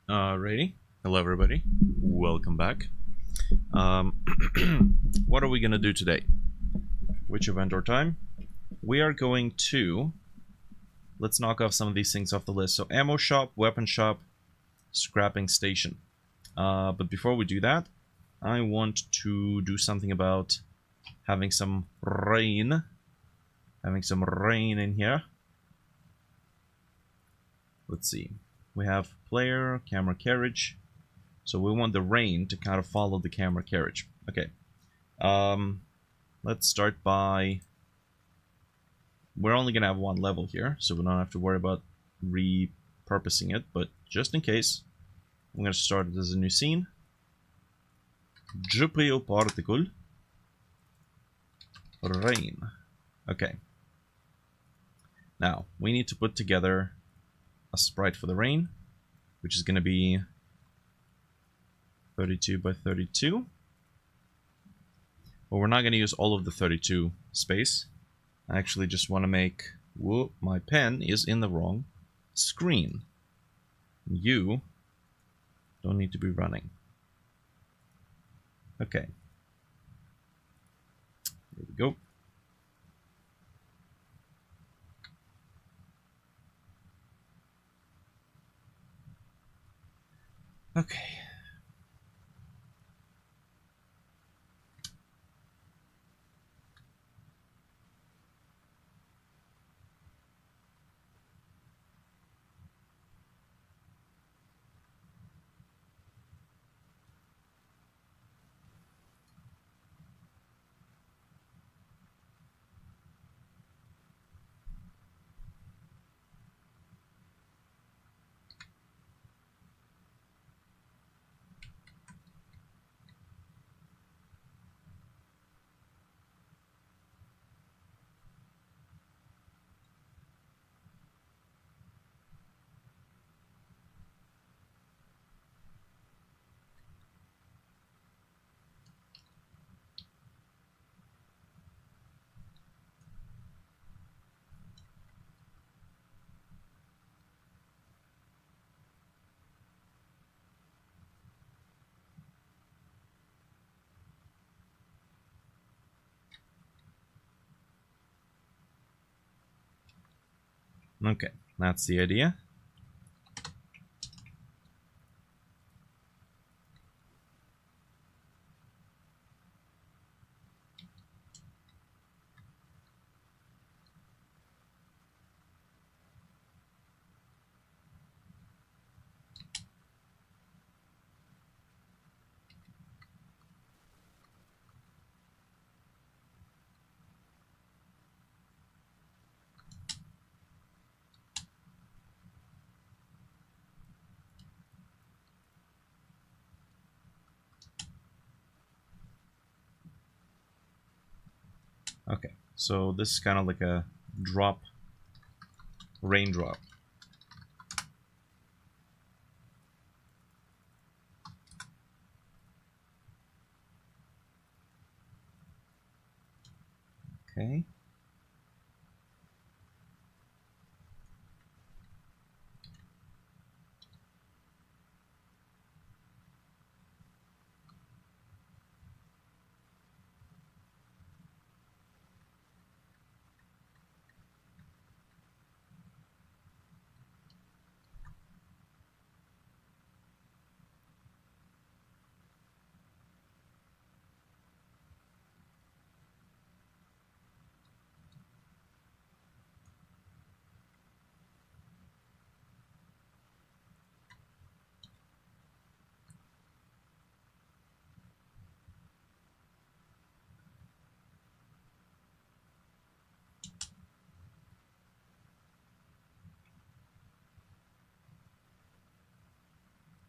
Alrighty. Hello, everybody. Welcome back. What are we gonna do today? Which event or time? We are going to... Let's knock off some of these things off the list. So, ammo shop, weapon shop, scrapping station. But before we do that, I want to do something about having some rain. Having some rain in here. Let's see. We have player, camera, carriage. So we want the rain to kind of follow the camera carriage. Okay. Let's start by... We're only going to have one level here, so we don't have to worry about repurposing it. But just in case, I'm going to start it as a new scene. GPU particle. Rain. Okay. Now, we need to put together a sprite for the rain, which is going to be 32 by 32. But we're not going to use all of the 32 space. I actually just want to make... Whoa, my pen is in the wrong screen. You don't need to be running. Okay. Here we go. Okay. Okay, that's the idea. Okay, so this is kind of like a drop, raindrop. Okay.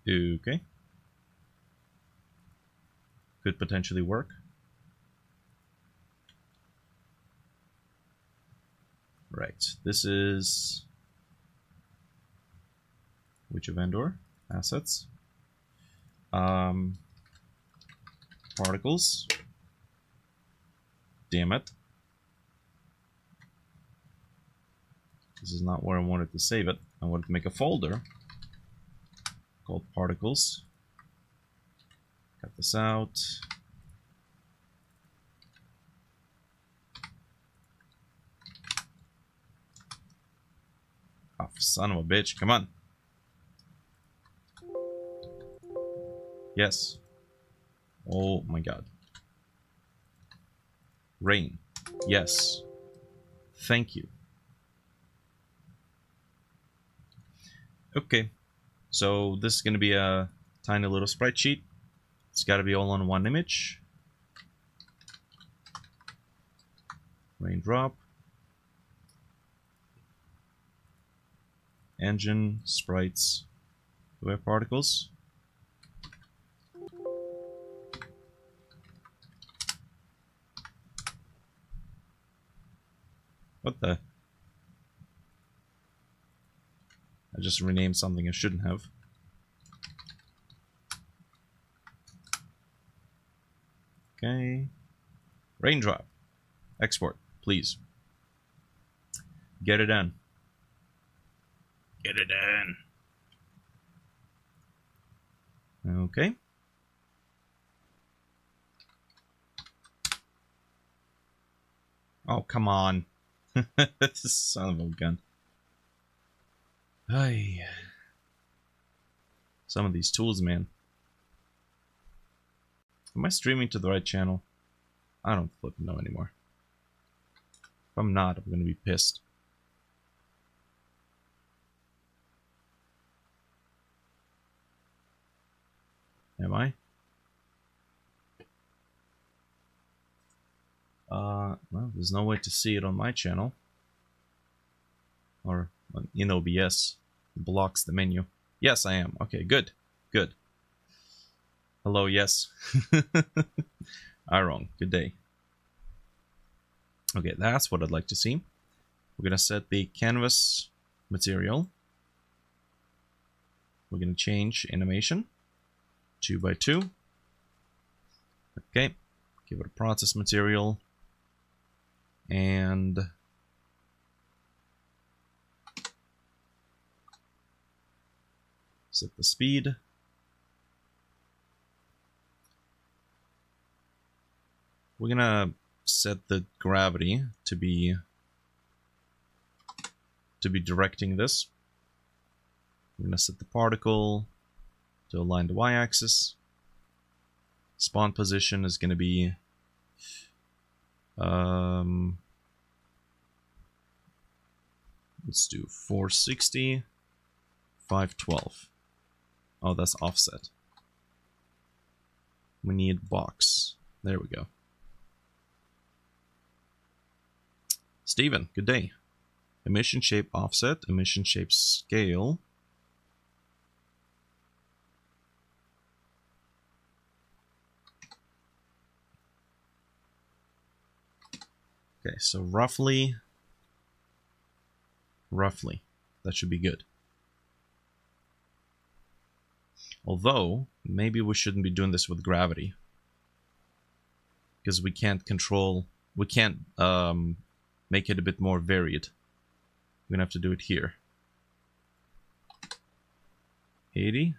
Okay. Could potentially work. Right, this is... Which vendor? Assets. Particles. Damn it. This is not where I wanted to save it. I wanted to make a folder. called particles. Cut this out. Oh, son of a bitch, come on. Yes. Oh my god. Rain. Yes. Thank you. Okay. So this is going to be a tiny little sprite sheet. It's got to be all on one image. Raindrop. Engine, sprites, web particles. What the? I just renamed something I shouldn't have. Okay. Raindrop. Export, please. Get it done. Get it done. Okay. Oh, come on. This son of a gun. Ay. Some of these tools, man. Am I streaming to the right channel? I don't flipping know anymore. If I'm not, I'm gonna be pissed. Am I? Well, there's no way to see it on my channel. Or in OBS. It blocks the menu. Yes, I am. Okay, good. Good. Hello, yes. Wrong. Good day. Okay, that's what I'd like to see. We're gonna set the canvas material. We're gonna change animation. 2 by 2. Okay. Give it a process material. And set the speed. We're gonna set the gravity to be directing this. We're gonna set the particle to align the y-axis. Spawn position is gonna be let's do 460, 512. Oh, that's offset. We need box. There we go. Steven, good day. Emission shape offset, emission shape scale. Okay, so roughly, that should be good. Although, maybe we shouldn't be doing this with gravity. Because we can't make it a bit more varied. We're gonna have to do it here. 80.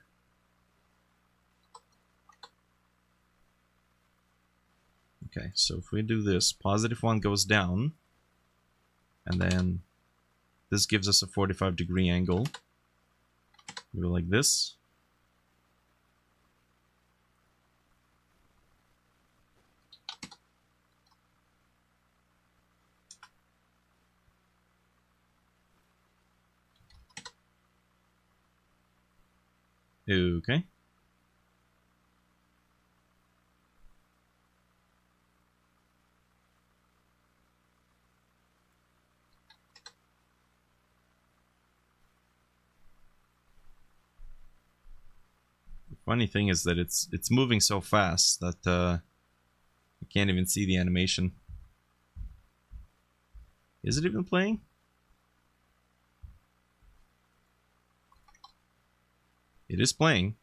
Okay, so if we do this, +1 goes down, and then this gives us a 45-degree angle. We go like this. Okay. Funny thing is that it's moving so fast that I can't even see the animation. Is it even playing? It is playing.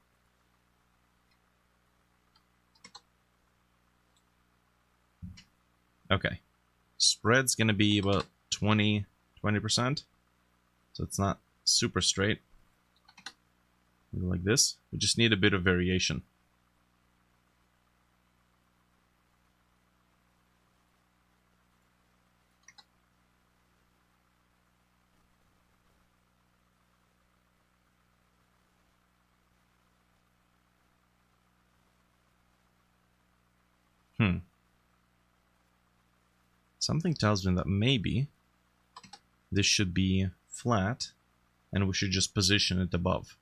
Okay. Spread's gonna be about 20%. So it's not super straight. Like this. We just need a bit of variation. Something tells me that maybe this should be flat and we should just position it above.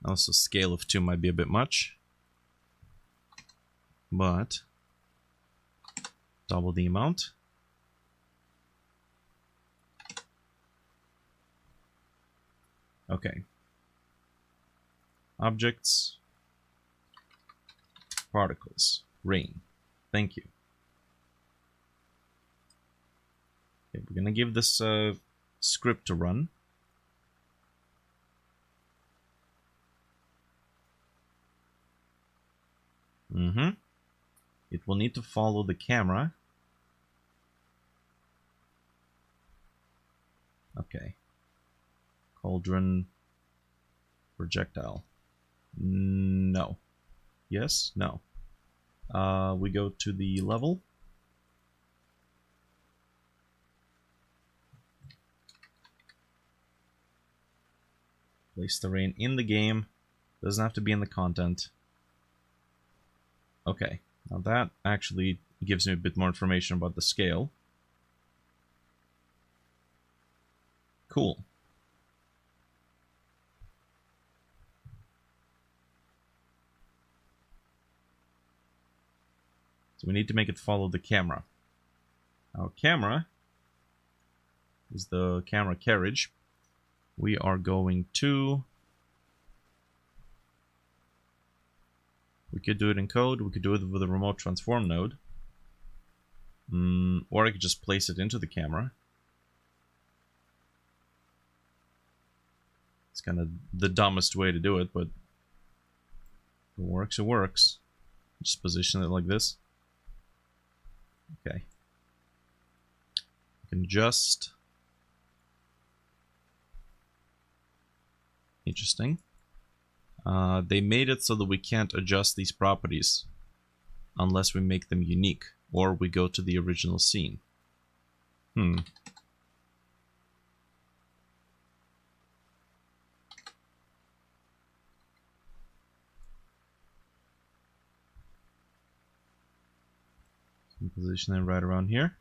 Also, scale of 2 might be a bit much. But double the amount. Okay. Objects. Particles. Rain. Thank you. Okay, we're gonna give this script to run. It will need to follow the camera. Okay. Cauldron. Projectile. No. Yes? No. We go to the level. Place the rain in the game. Doesn't have to be in the content. Okay. Now that actually gives me a bit more information about the scale. Cool. So we need to make it follow the camera. Our camera is the camera carriage. We are going to... We could do it in code, we could do it with a remote transform node. Or I could just place it into the camera. It's kind of the dumbest way to do it, but if it works, it works. Just position it like this. Okay. You can just... Interesting. They made it so that we can't adjust these properties unless we make them unique or we go to the original scene. Some position it right around here.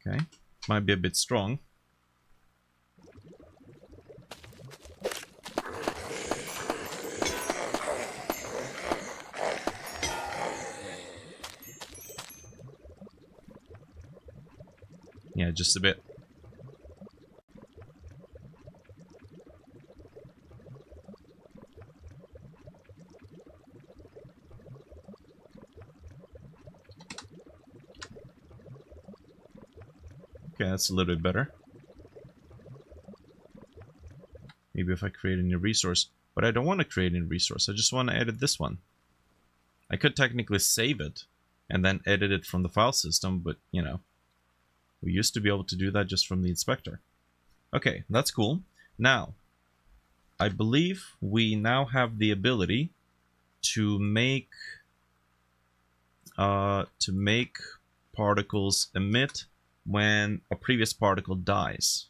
Okay, might be a bit strong. Yeah, just a bit. Okay, that's a little bit better. Maybe if I create a new resource. But I don't want to create a new resource. I just want to edit this one. I could technically save it and then edit it from the file system, but, you know, we used to be able to do that just from the inspector. Okay, that's cool. Now, I believe we now have the ability to make particles emit when a previous particle dies.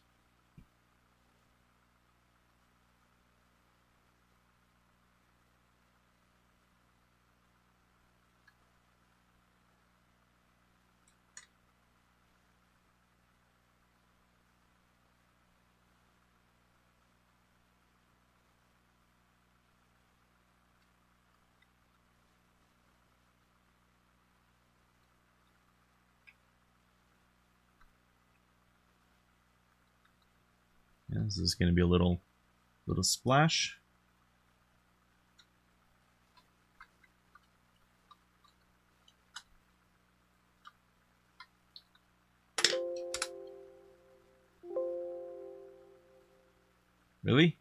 Yeah, this is going to be a little splash. Really?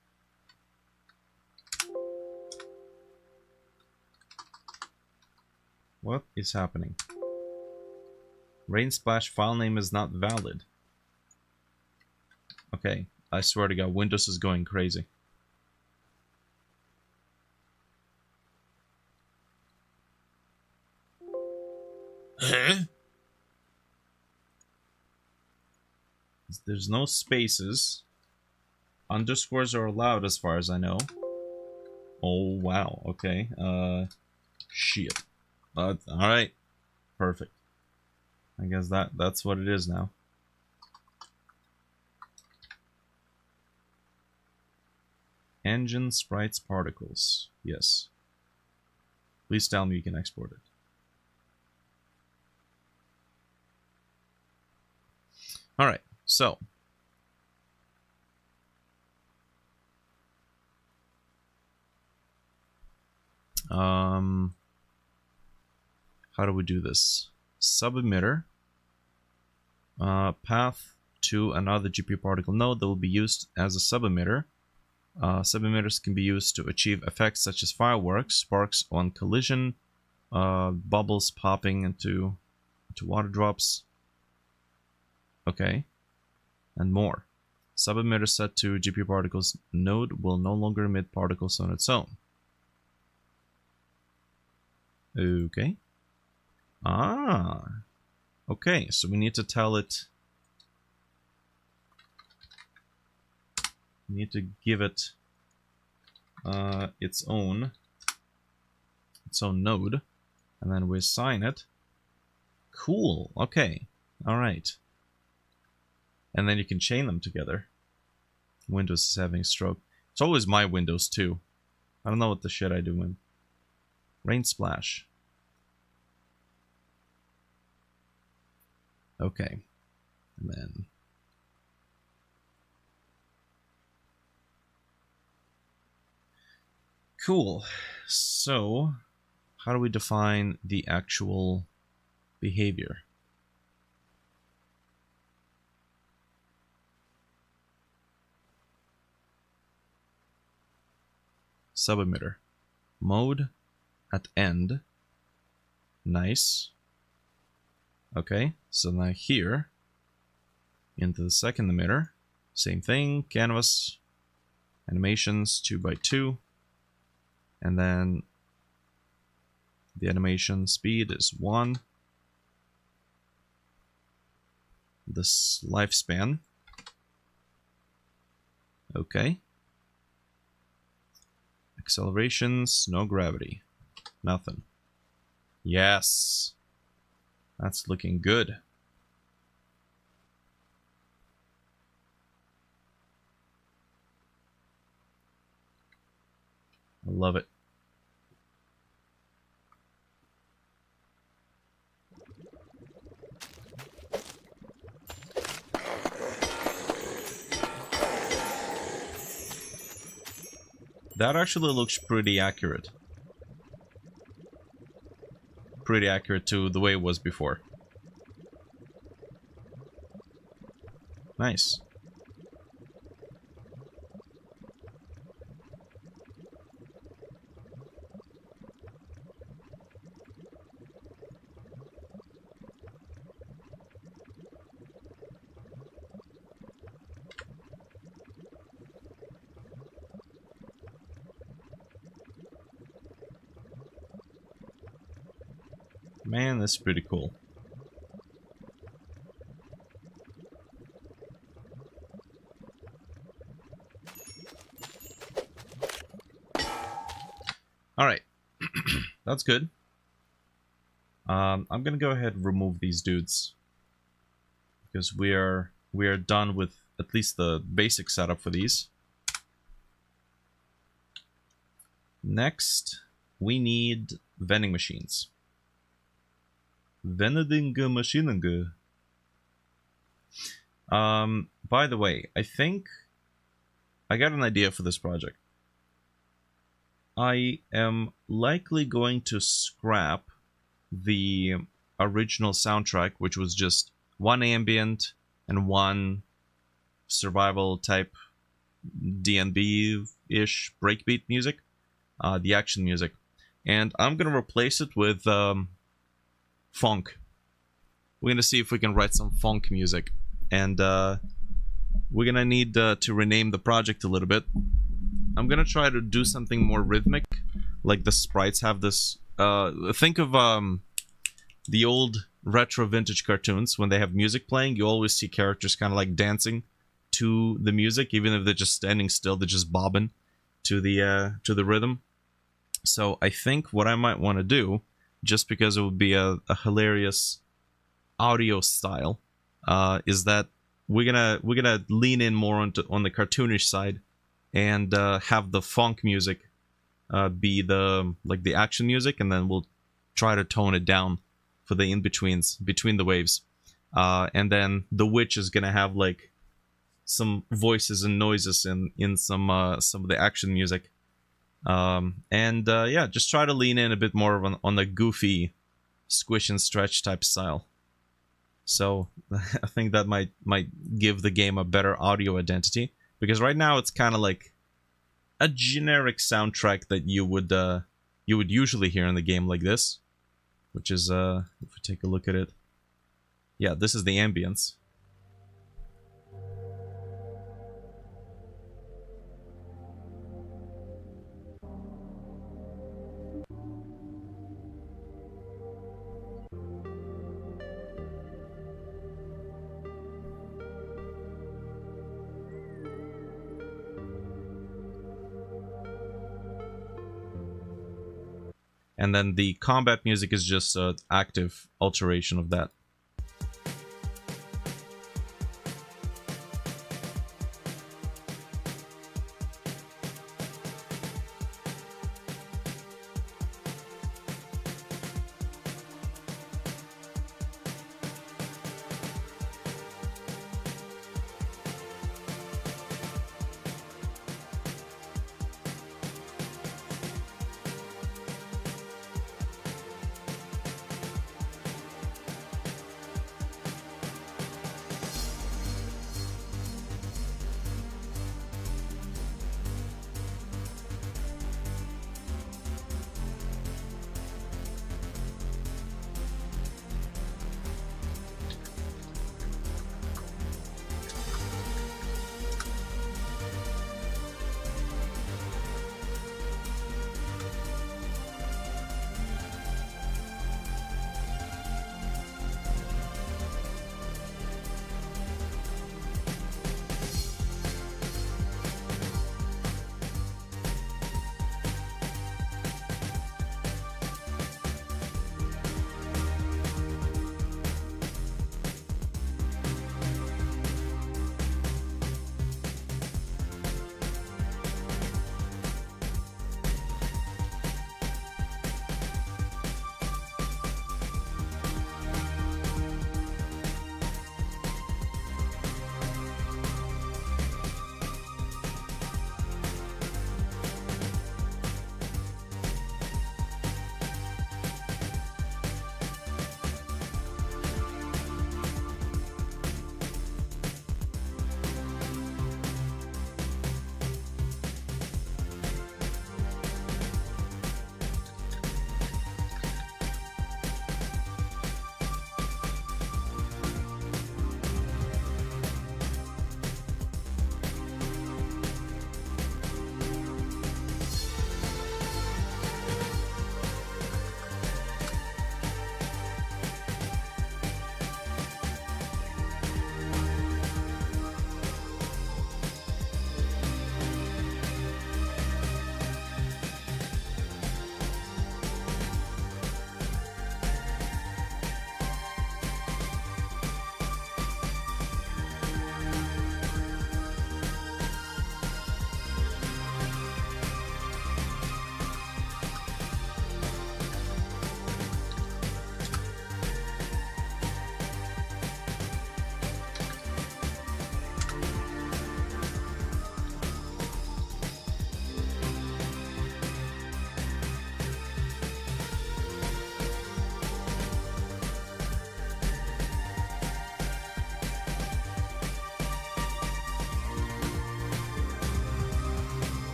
What is happening? Rain Splash file name is not valid. Okay, I swear to God, Windows is going crazy. Huh? There's no spaces. Underscores are allowed as far as I know. Oh, wow. Okay. Shit. Alright. Perfect. I guess that's what it is now. Engine sprites particles. Yes. Please tell me you can export it. Alright, so. How do we do this? Sub-emitter. Path to another GPU particle node that will be used as a sub-emitter. Sub-emitters can be used to achieve effects such as fireworks, sparks on collision, bubbles popping into water drops. Okay. And more. Sub-emitter set to GPU particles node will no longer emit particles on its own. Okay. Ah. Okay, so we need to tell it... We need to give it its own node, and then we assign it. Cool. Okay. All right. And then you can chain them together. Windows is having a stroke. It's always my Windows too. I don't know what the shit I do in. Rain Splash. Okay. And then... Cool. So, how do we define the actual behavior? Sub-emitter. Mode at end. Nice. Okay, so now here, into the second emitter, same thing, canvas, animations 2x2, and then the animation speed is 1. This lifespan. Okay. Accelerations, no gravity. Nothing. Yes. That's looking good. I love it. That actually looks pretty accurate. Pretty accurate to the way it was before. Nice. Man, that's pretty cool. Alright. That's good. I'm gonna go ahead and remove these dudes. Because we are done with at least the basic setup for these. Next, we need vending machines. Vending machine. By the way, I think I got an idea for this project. I am likely going to scrap the original soundtrack, which was just one ambient and one survival type DNB-ish breakbeat music, the action music. And I'm going to replace it with funk. We're going to see if we can write some funk music. And we're going to need to rename the project a little bit. I'm going to try to do something more rhythmic. Like the sprites have this... think of the old retro vintage cartoons. When they have music playing, you always see characters kind of like dancing to the music. Even if they're just standing still, they're just bobbing to the rhythm. So I think what I might want to do, just because it would be a hilarious audio style, is that we're gonna lean in more on the cartoonish side, and have the funk music be the action music, and then we'll try to tone it down for the in-betweens between the waves. And then the witch is gonna have like some voices and noises in some of the action music. Yeah, just try to lean in a bit more on the goofy squish and stretch type style. So I think that might give the game a better audio identity, because right now it's kind of like a generic soundtrack that you would usually hear in the game like this, which is if we take a look at it, yeah, this is the ambience. And then the combat music is just an active alteration of that.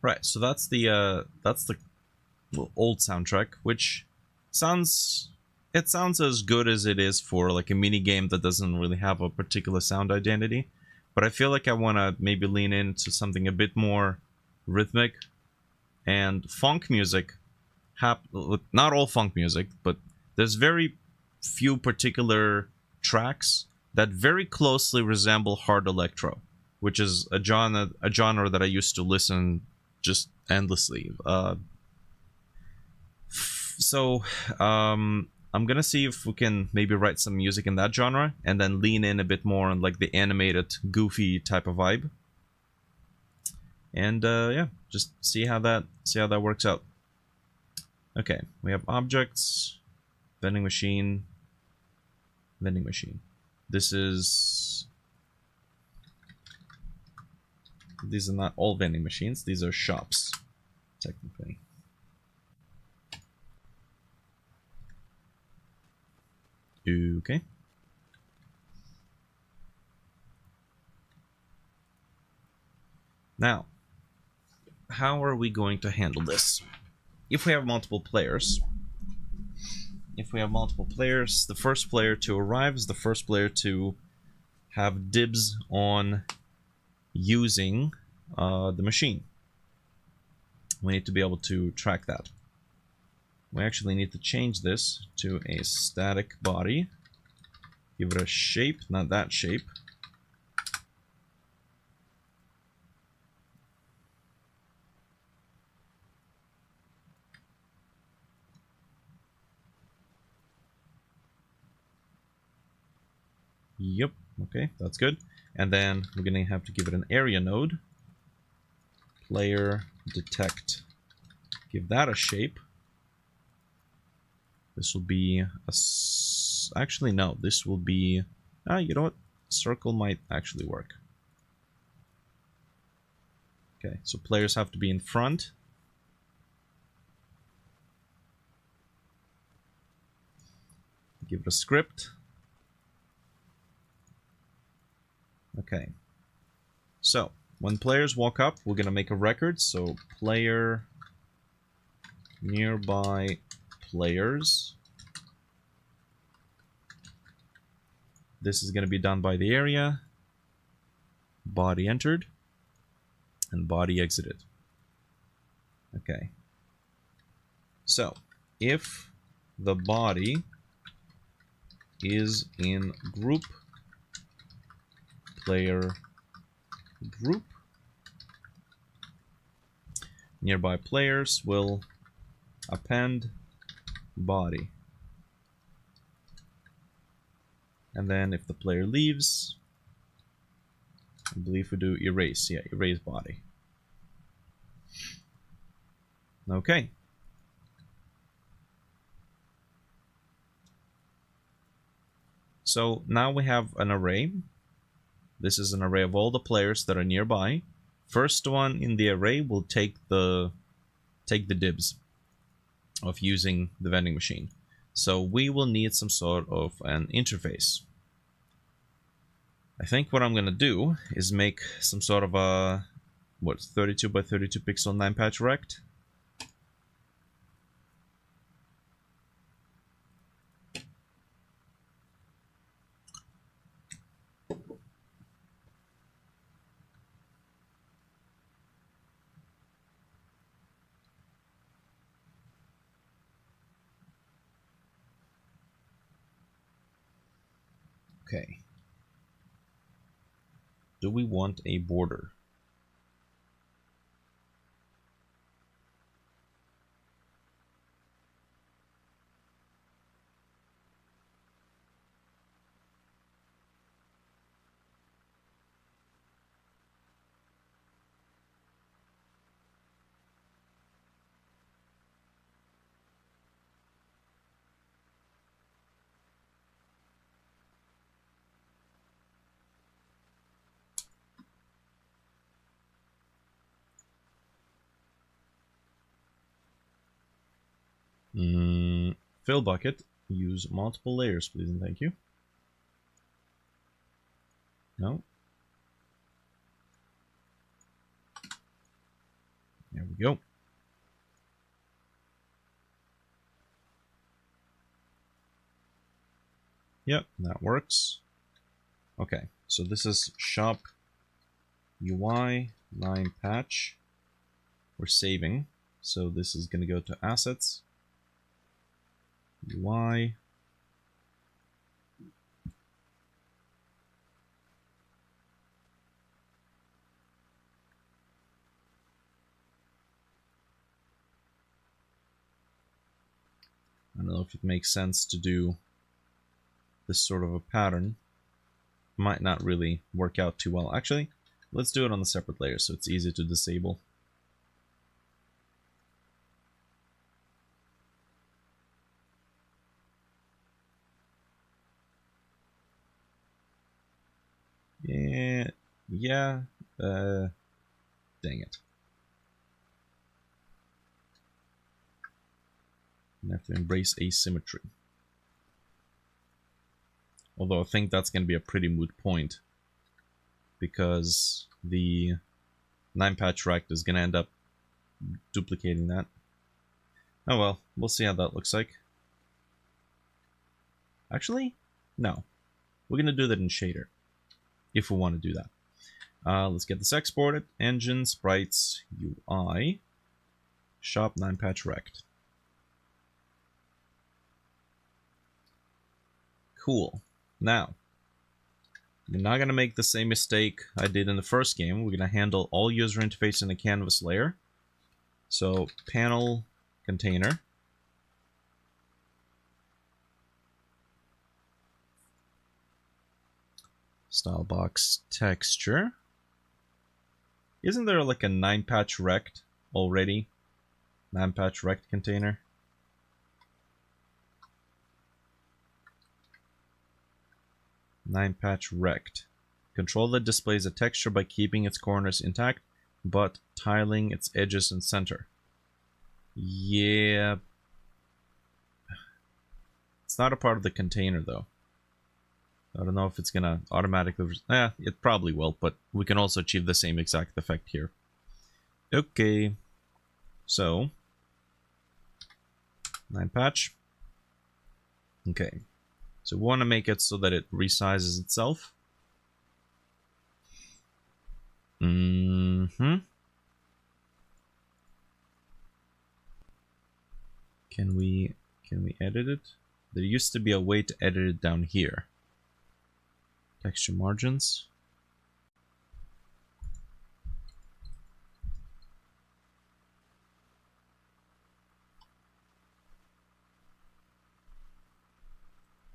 Right, so that's the old soundtrack, which sounds as good as it is for like a mini game that doesn't really have a particular sound identity. But I feel like I want to maybe lean into something a bit more rhythmic and funk music. Not all funk music, but there's very few particular tracks that very closely resemble hard electro, which is a genre that I used to listen just endlessly. So I'm gonna see if we can maybe write some music in that genre and then lean in a bit more on like the animated, goofy type of vibe. And yeah, just see how that works out. Okay, we have objects, vending machine, vending machine. These are not all vending machines. These are shops, technically. Okay. Now, how are we going to handle this? If we have multiple players, the first player to arrive is the first player to have dibs on using the machine. We need to be able to track that. We actually need to change this to a static body. Give it a shape, not that shape. Yep, okay, that's good. And then we're gonna have to give it an area node. Player detect. Give that a shape. This will be a... Actually, no, this will be... you know what? Circle might actually work. Okay, so players have to be in front. Give it a script. Okay. So, when players walk up, we're going to make a record. So, player nearby players. This is going to be done by the area. Body entered. And body exited. Okay. So, if the body is in group player group, nearby players will append body. And then if the player leaves, I believe we do erase. Yeah, erase body. Okay. So now we have an array. This is an array of all the players that are nearby. First one in the array will take the dibs of using the vending machine. So we will need some sort of an interface. I think what I'm gonna do is make some sort of a 32 by 32 pixel 9-patch rect. Okay. Do we want a border? Fill bucket. Use multiple layers, please and thank you. No. we go. Yep, that works. Okay, so this is shop UI line patch. We're saving, so this is going to go to assets, UI. I don't know if it makes sense to do this sort of a pattern. Might not really work out too well. Actually, let's do it on the separate layer so it's easy to disable. Yeah, dang it. I have to embrace asymmetry. Although I think that's going to be a pretty moot point, because the 9-patch rect is going to end up duplicating that. Oh well, we'll see how that looks like. Actually, no. We're going to do that in shader, if we want to do that. Let's get this exported. Engine, sprites, UI, shop 9-patch rect. Cool. Now, we're not going to make the same mistake I did in the first game. We're going to handle all user interface in the canvas layer. So, panel container. Style box texture. Isn't there like a 9-patch rect already? 9-patch rect container. Nine-patch rect. Control that displays a texture by keeping its corners intact, but tiling its edges and center. Yeah. It's not a part of the container though. I don't know if it's gonna automatically... it probably will, but we can also achieve the same exact effect here. Okay. So, 9-patch. Okay. So we want to make it so that it resizes itself. Can we edit it? There used to be a way to edit it down here. Texture margins.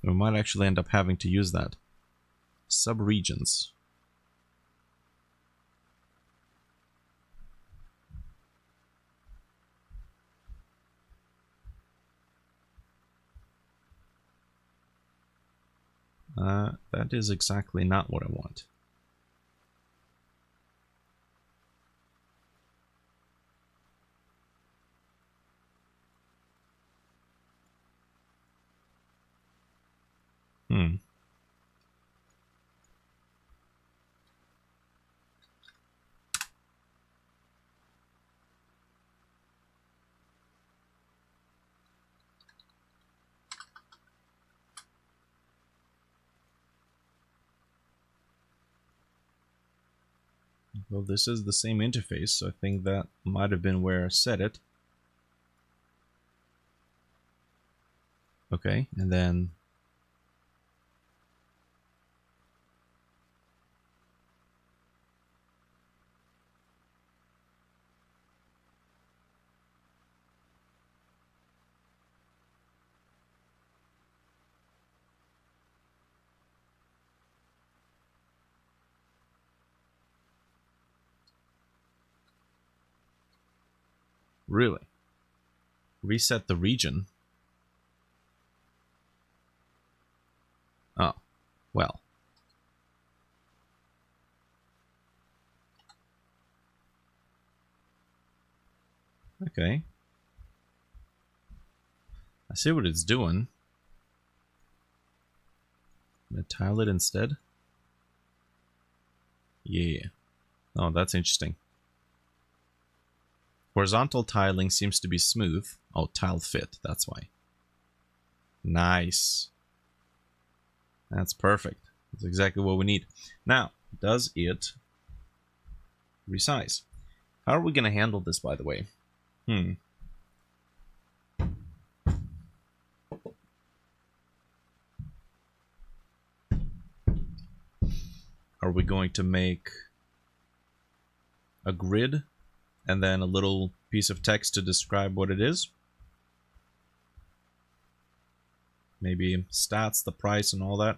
We might actually end up having to use that. Subregions. That is exactly not what I want. Well, this is the same interface, so I think that might have been where I set it. Okay, and then... Really? Reset the region? Oh, well. Okay. I see what it's doing. I'm gonna tile it instead. Yeah. Oh, that's interesting. Horizontal tiling seems to be smooth. Oh, tile fit, that's why. Nice. That's perfect. That's exactly what we need. Now, does it resize? How are we going to handle this, by the way? Are we going to make a grid and then a little piece of text to describe what it is? Maybe stats, the price, and all that.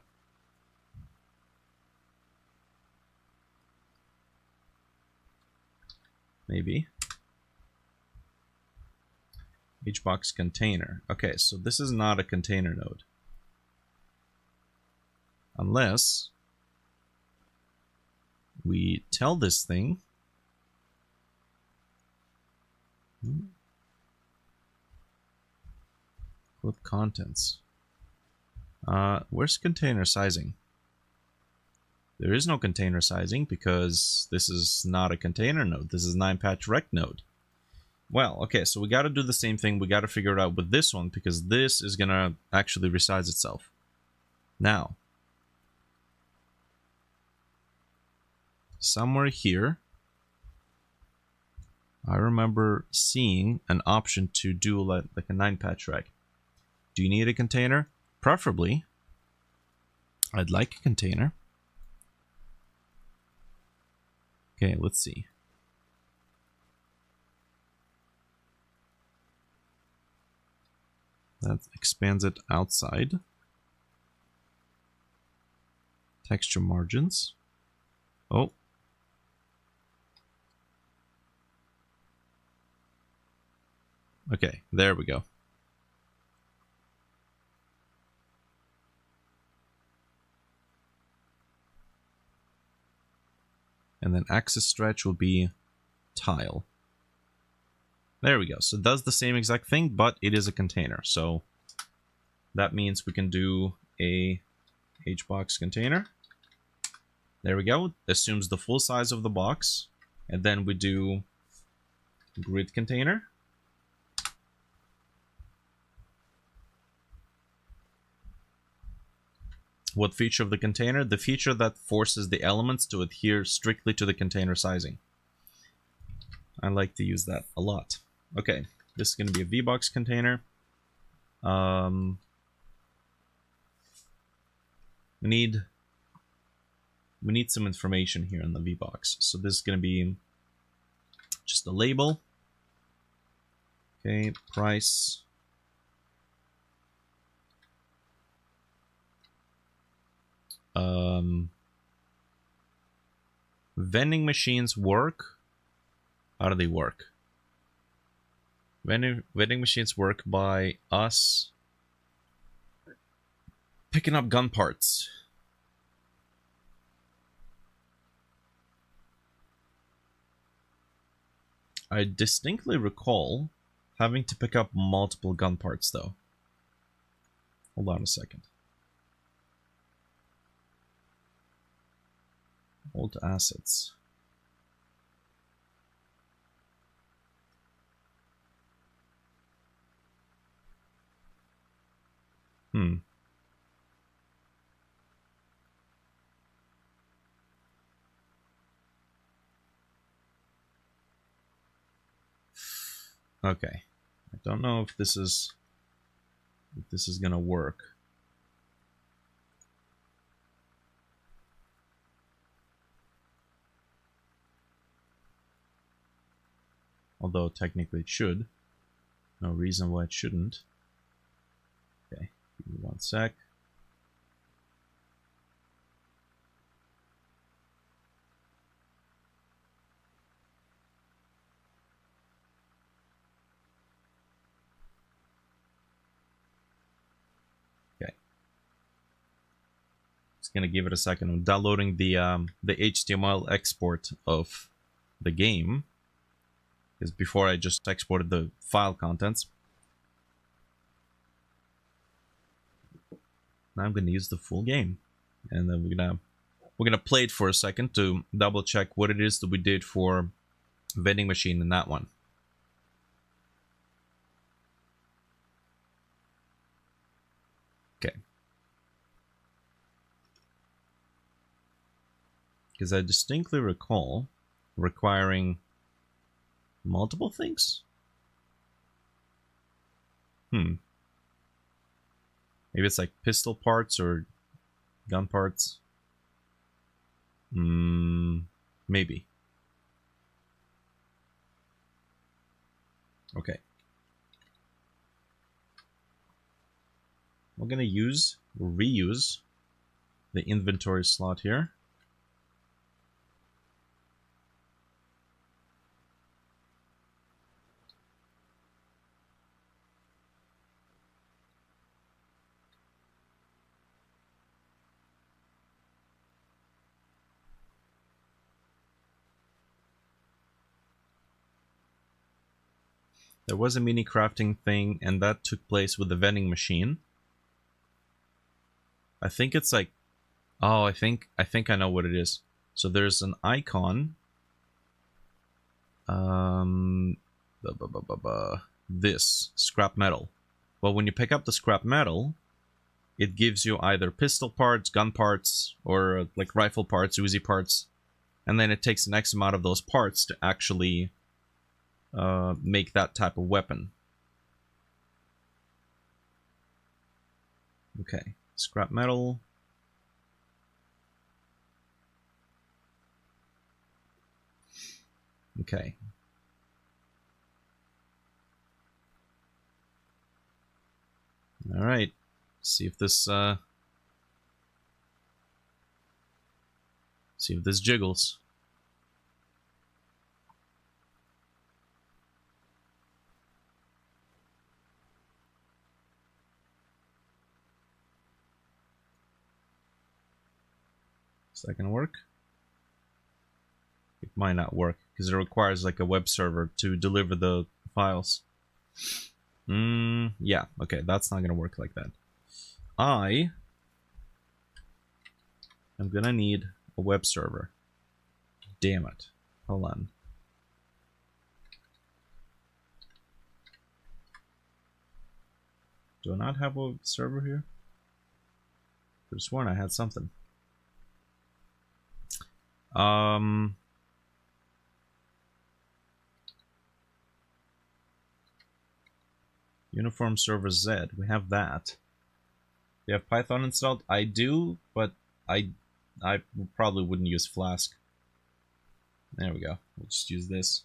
Maybe. HBox container. Okay, so this is not a container node. Unless we tell this thing with contents. Where's container sizing? There is no container sizing because this is not a container node. This is 9-patch rect node. Well, okay, so we got to do the same thing. We got to figure it out with this one because this is going to actually resize itself. Now, somewhere here, I remember seeing an option to do like a 9-patch rec. Do you need a container? Preferably, I'd like a container. Okay, let's see. That expands it outside. Texture margins. Oh. Okay, there we go. And then axis stretch will be tile. There we go. So it does the same exact thing, but it is a container. So that means we can do a HBox container. There we go. Assumes the full size of the box. And then we do grid container. What feature of the container? The feature that forces the elements to adhere strictly to the container sizing. I like to use that a lot. Okay, this is going to be a VBox container. We need some information here in the VBox. So this is going to be just a label. Okay, price. Vending machines work. How do they work? Vending machines work by us picking up gun parts. I distinctly recall having to pick up multiple gun parts though. Hold on a second. Old assets. Okay. I don't know if this is gonna work. Although technically it should. No reason why it shouldn't. Okay, give me 1 sec. Okay. Just gonna give it a second. I'm downloading the HTML export of the game. Because before I just exported the file contents. Now I'm going to use the full game, and then we're gonna play it for a second to double check what it is that we did for vending machine in that one. Because I distinctly recall requiring multiple things. Maybe it's like pistol parts or gun parts. Maybe. Okay. We're gonna reuse the inventory slot here. There was a mini crafting thing, and that took place with the vending machine. I think it's like, oh, I think I know what it is. So there's an icon. This scrap metal. Well, when you pick up the scrap metal, it gives you either pistol parts, gun parts, or like rifle parts, Uzi parts, and then it takes an X amount of those parts to actually make that type of weapon. Okay, scrap metal. Okay. All right. See if this jiggles. Is that gonna work? It might not work because it requires like a web server to deliver the files. Yeah, okay, that's not gonna work like that. I am gonna need a web server. Damn it. Hold on. Do I not have a server here? I could have sworn I had something. Uniform server Z. We have that. Do you have Python installed? I do, but I probably wouldn't use Flask. There we go. We'll just use this.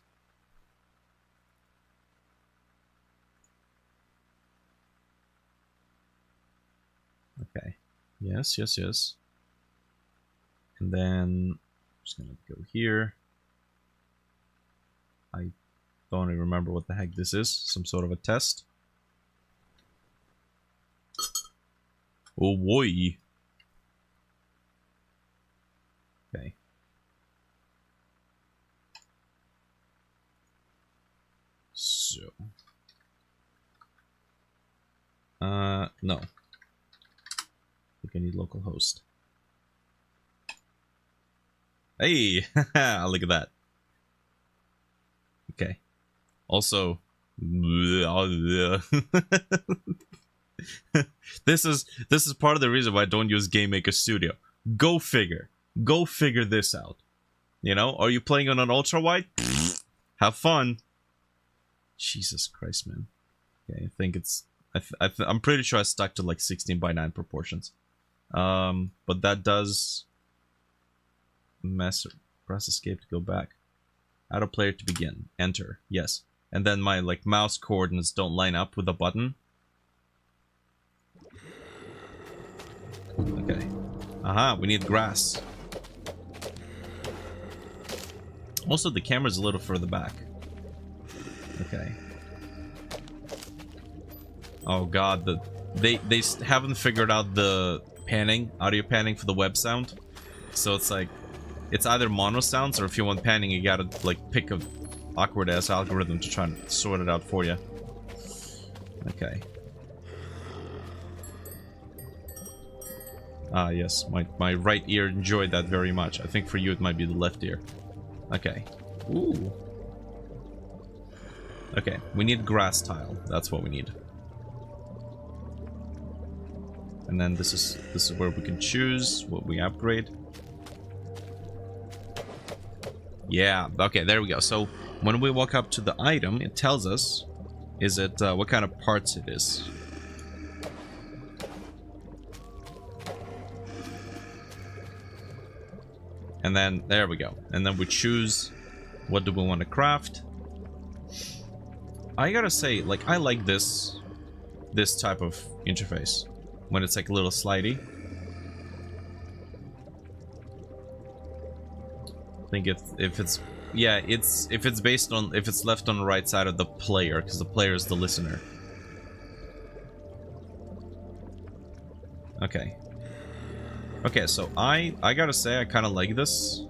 Okay. Yes, yes, yes. And then I'm just gonna go here. I don't even remember what the heck this is. Some sort of a test. Oh boy. Okay. So. No. I think I need localhost. Hey! Look at that. Okay. Also, this is part of the reason why I don't use GameMaker Studio. Go figure. Go figure this out. You know, are you playing on an ultra wide? Have fun. Jesus Christ, man. Okay, I think it's. I'm pretty sure I stuck to like 16:9 proportions. But that does mess. Press escape to go back. Add a player to begin. Enter. Yes. And then my like mouse coordinates don't line up with the button. Okay. Aha, we need grass. Also, the camera's a little further back. Okay. Oh god, they haven't figured out the panning, audio panning for the web sound. So it's like, it's either mono sounds, or if you want panning, you gotta like pick a awkward ass algorithm to try and sort it out for you. Okay. Ah, yes, my right ear enjoyed that very much. I think for you it might be the left ear. Okay. Ooh. Okay, we need grass tile. That's what we need. And then this is where we can choose what we upgrade. Yeah, okay, there we go. So when we walk up to the item, it tells us what kind of parts it is. And then there we go. And then we choose what do we want to craft. I gotta say, like, I like this type of interface when it's like a little slidey. I think if it's based on if it's left on the right side of the player, because the player is the listener. Okay. Okay, so I gotta say I kind of like this.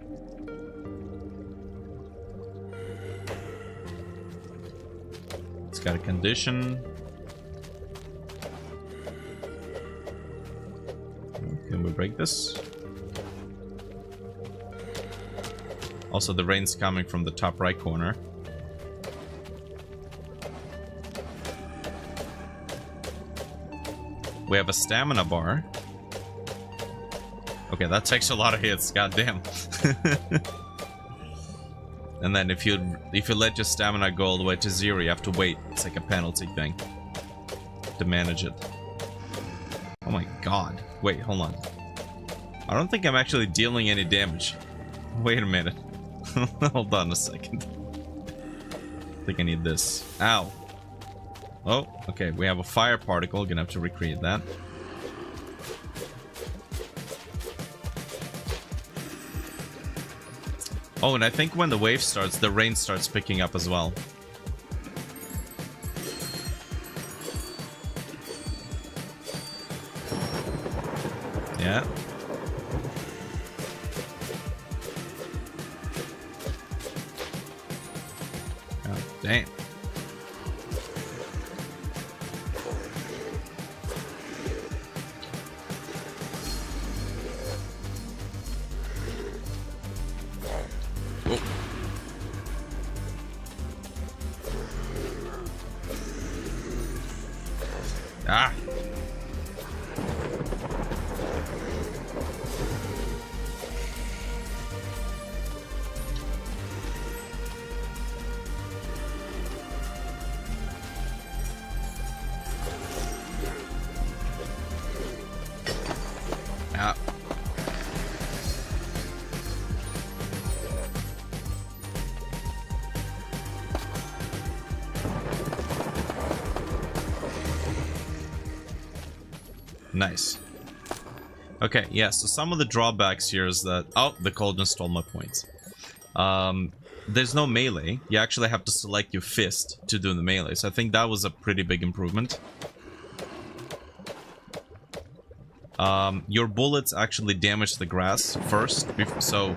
It's got a condition. Can we break this? Also, the rain's coming from the top right corner. We have a stamina bar. Okay, that takes a lot of hits, goddamn. And then if you let your stamina go all the way to 0, you have to wait. It's like a penalty thing to manage it. Oh my god. Wait, hold on. I don't think I'm actually dealing any damage. Wait a minute. Hold on a second. I think I need this. Ow. Oh, okay. We have a fire particle. Gonna have to recreate that. Oh, and I think when the wave starts, the rain starts picking up as well. Yeah. Oh, damn. Ah. Ah. Nice. Okay, yeah, so some of the drawbacks here is that... Oh, the cauldron stole my points. There's no melee. You actually have to select your fist to do the melee, so I think that was a pretty big improvement. Your bullets actually damage the grass first, so...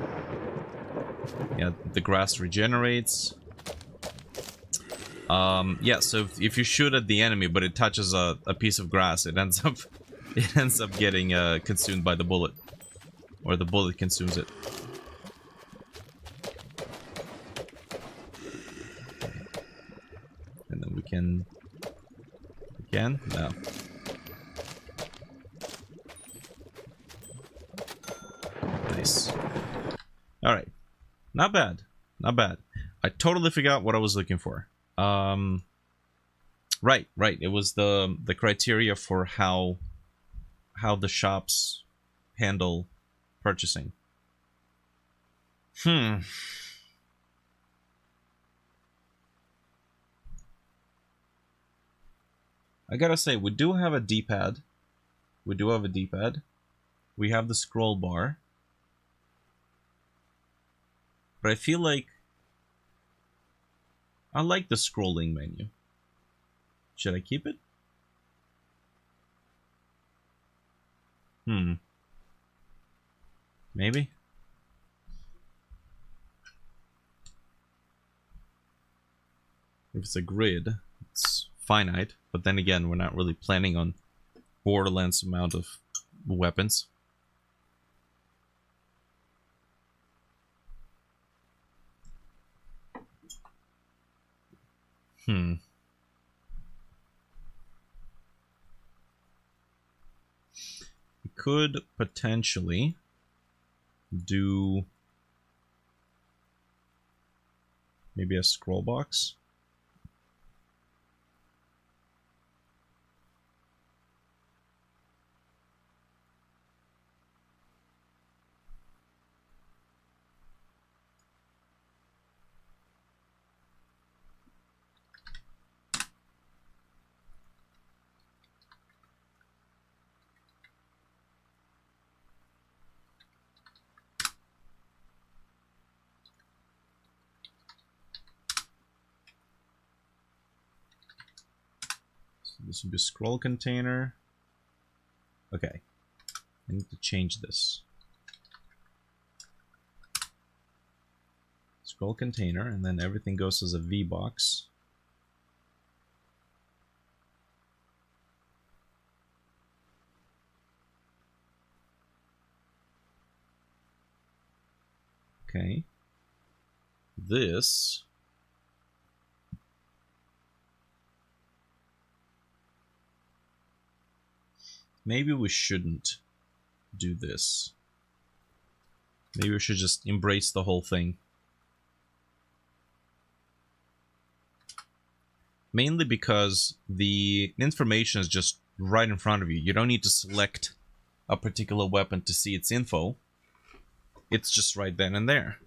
Yeah, the grass regenerates. Yeah, so if you shoot at the enemy, but it touches a piece of grass, it ends up... It ends up getting consumed by the bullet. Or the bullet consumes it. And then we can... Again? No. Nice. Alright. Not bad. Not bad. I totally forgot what I was looking for. Right. It was the criteria for how the shops handle purchasing. I gotta say, we do have a D-pad. We have the scroll bar. But I feel like I like the scrolling menu. Should I keep it? Maybe? If it's a grid, it's finite. But then again, we're not really planning on Borderlands amount of weapons. We could potentially do Maybe a scroll box. This would be a scroll container. Okay. I need to change this. Scroll container, and then everything goes as a VBox. Okay. This. Maybe we shouldn't do this. Maybe we should just embrace the whole thing. Mainly because the information is just right in front of you. You don't need to select a particular weapon to see its info. It's just right then and there.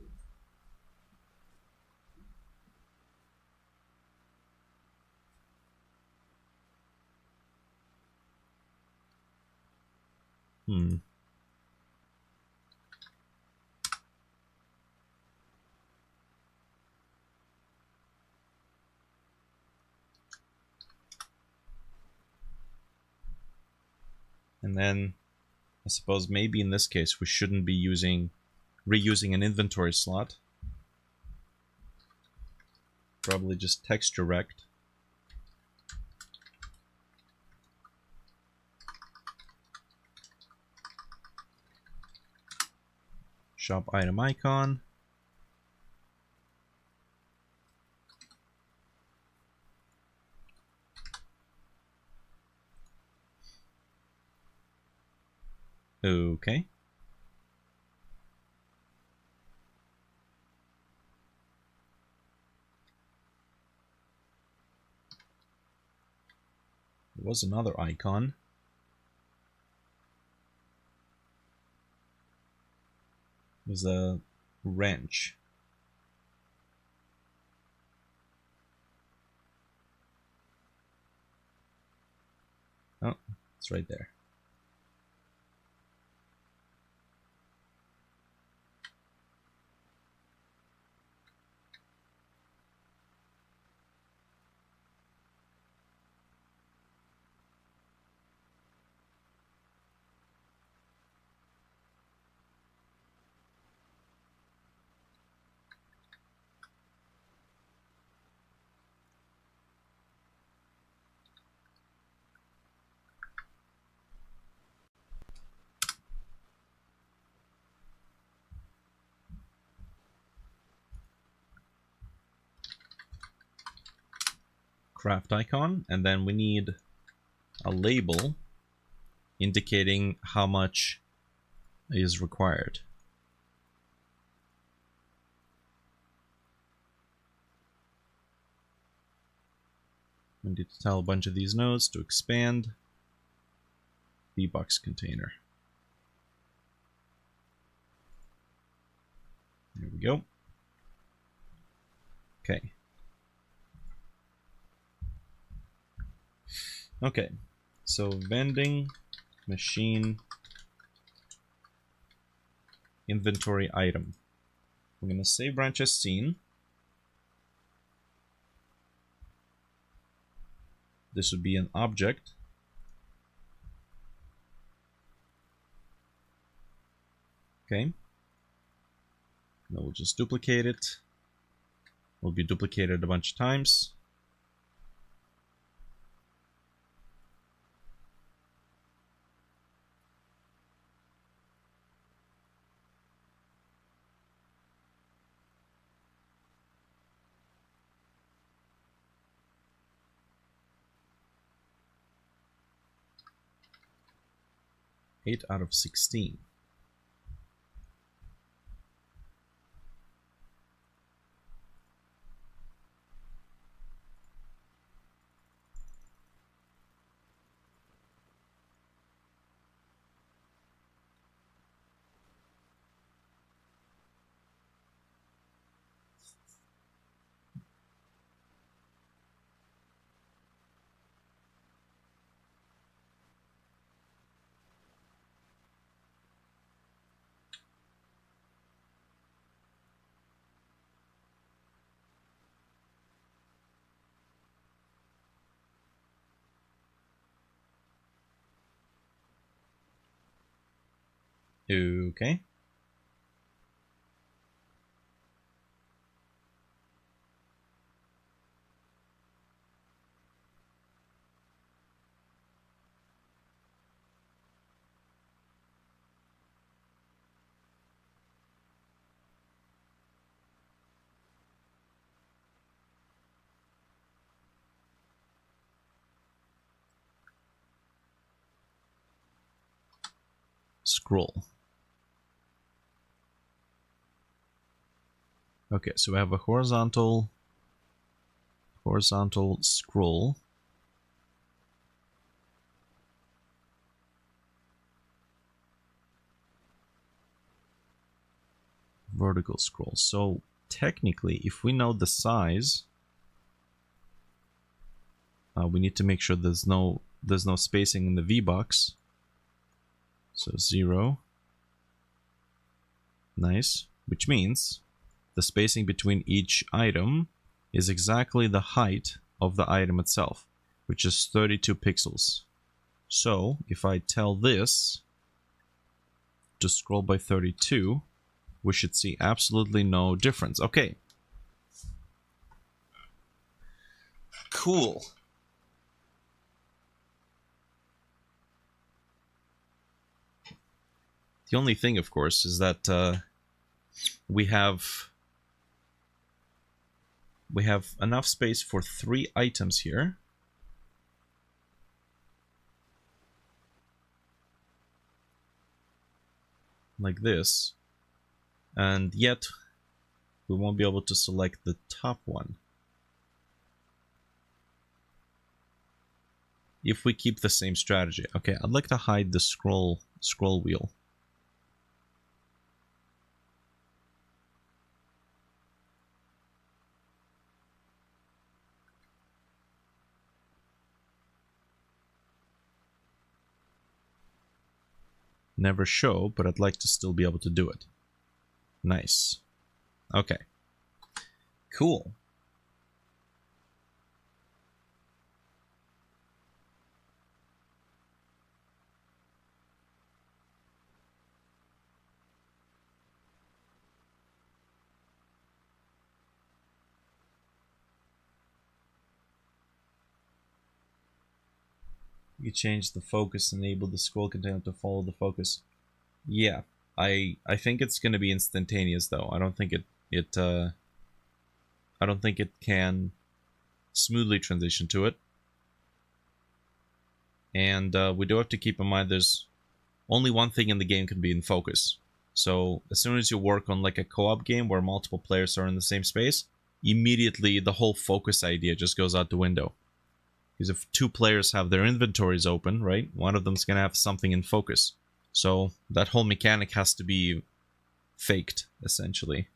And then I suppose maybe in this case we shouldn't be reusing an inventory slot. Probably just text direct. Shop item icon. Okay. There was another icon. It was a wrench. Oh, it's right there. Craft icon, and then we need a label indicating how much is required. We need to tell a bunch of these nodes to expand VBox container. There we go. Okay. Okay, so vending machine inventory item. I'm going to say branch as seen. This would be an object. Okay. Now we'll just duplicate it. Will be duplicated a bunch of times. Eight out of 16. Okay. Scroll. Okay, so we have a horizontal scroll. Vertical scroll. So technically, if we know the size, we need to make sure there's no spacing in the V box. So 0. Nice. Which means the spacing between each item is exactly the height of the item itself, which is 32 pixels. So if I tell this to scroll by 32, we should see absolutely no difference. Okay. Cool. The only thing, of course, is that we have enough space for 3 items here. Like this. And yet, we won't be able to select the top one. If we keep the same strategy. Okay, I'd like to hide the scroll wheel. Never show, but I'd like to still be able to do it. Nice. Okay. Cool. You change the focus, enable the scroll container to follow the focus. Yeah, I think it's gonna be instantaneous though. I don't think it can smoothly transition to it. And we do have to keep in mind there's only one thing in the game can be in focus. So as soon as you work on like a co-op game where multiple players are in the same space, immediately the whole focus idea just goes out the window. Because if 2 players have their inventories open, right, one of them's going to have something in focus. So that whole mechanic has to be faked, essentially.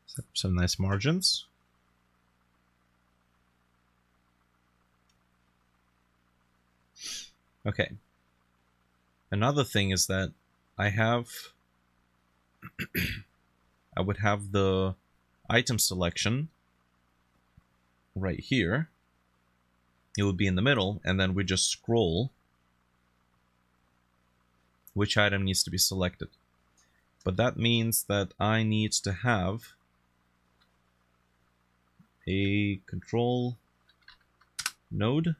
Set up some nice margins. Okay. Another thing is that I would have the item selection right here. It would be in the middle, and then we just scroll which item needs to be selected. But that means that I need to have a control node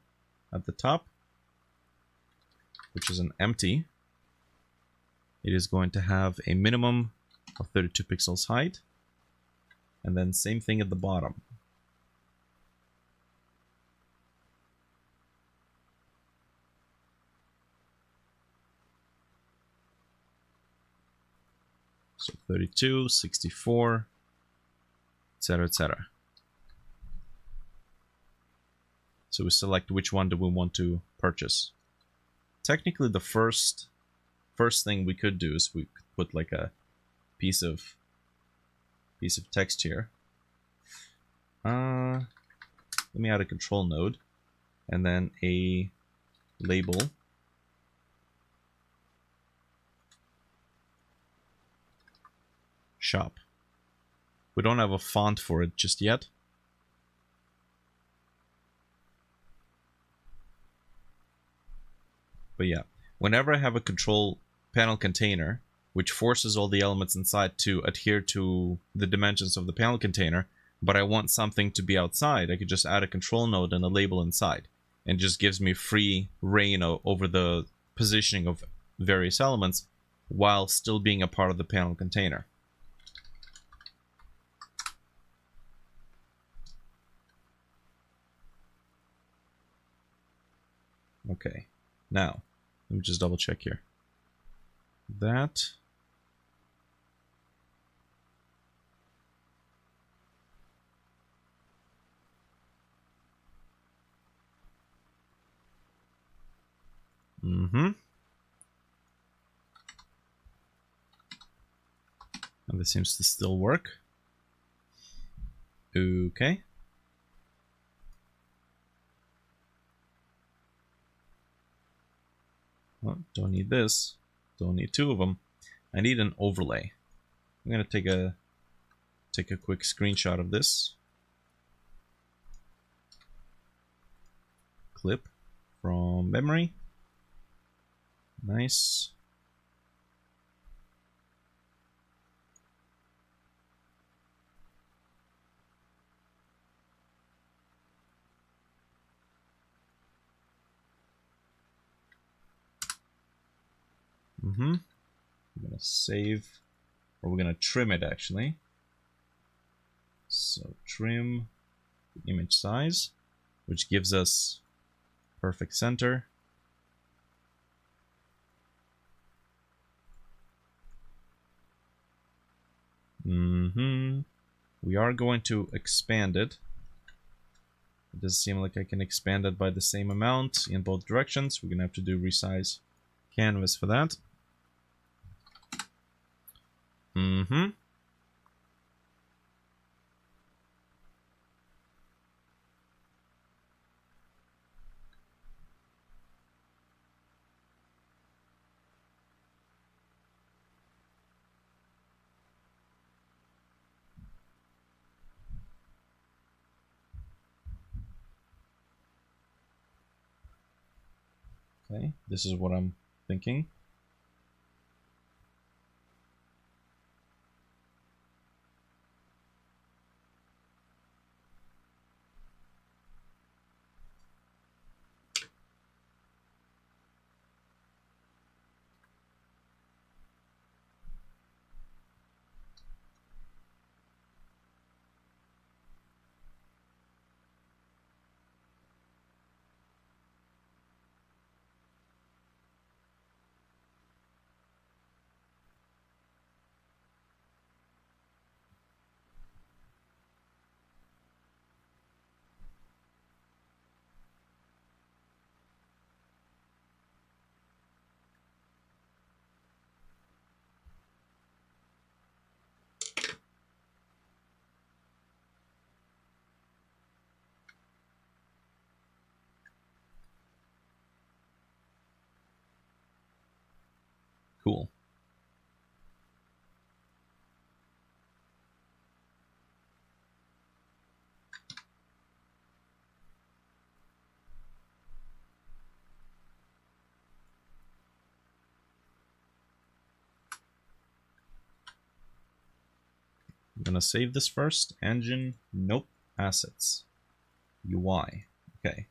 at the top, which is an empty. It is going to have a minimum of 32 pixels height, and then same thing at the bottom. So 32, 64, etc., etc. So we select which one do we want to purchase. Technically, the first thing we could do is we could put like a piece of text here. Let me add a control node and then a label. Shop. We don't have a font for it just yet. But yeah, whenever I have a control panel container, which forces all the elements inside to adhere to the dimensions of the panel container, but I want something to be outside, I could just add a control node and a label inside. And it just gives me free reign over the positioning of various elements while still being a part of the panel container. Okay, now, let me just double check here. That. And this seems to still work. Okay. Well, don't need this. Don't need two of them. I need an overlay. I'm gonna take a quick screenshot of this. Clip from memory. Nice. I'm gonna save, or we're gonna trim it actually. So trim the image size, which gives us perfect center. We are going to expand it. It doesn't seem like I can expand it by the same amount in both directions. We're gonna have to do resize canvas for that. Okay, this is what I'm thinking. Cool. I'm gonna save this first. Engine, nope. Assets. UI. Okay.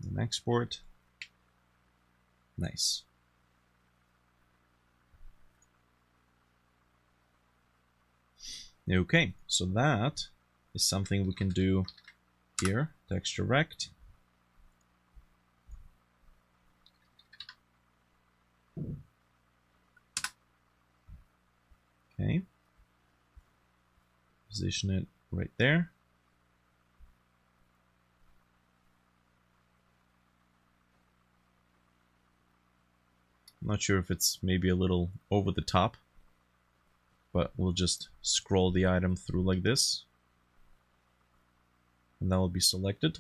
And export. Nice. Okay, so that is something we can do here. Texture rect. Okay. Position it right there. I'm not sure if it's maybe a little over the top, but we'll just scroll the item through like this, and that will be selected.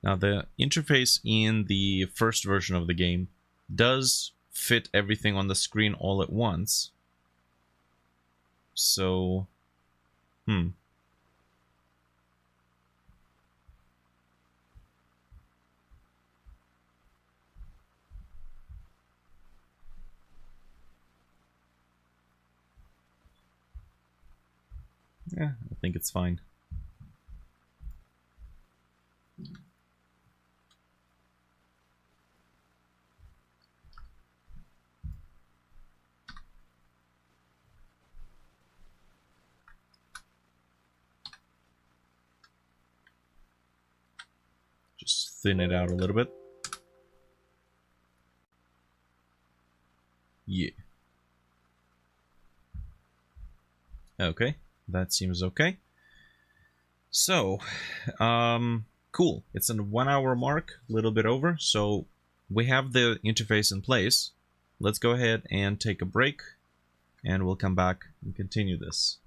Now the interface in the first version of the game does fit everything on the screen all at once. So, yeah, I think it's fine. Just thin it out a little bit. Yeah. Okay, that seems okay. So, cool. It's a 1 hour mark, a little bit over. So we have the interface in place. Let's go ahead and take a break, and we'll come back and continue this.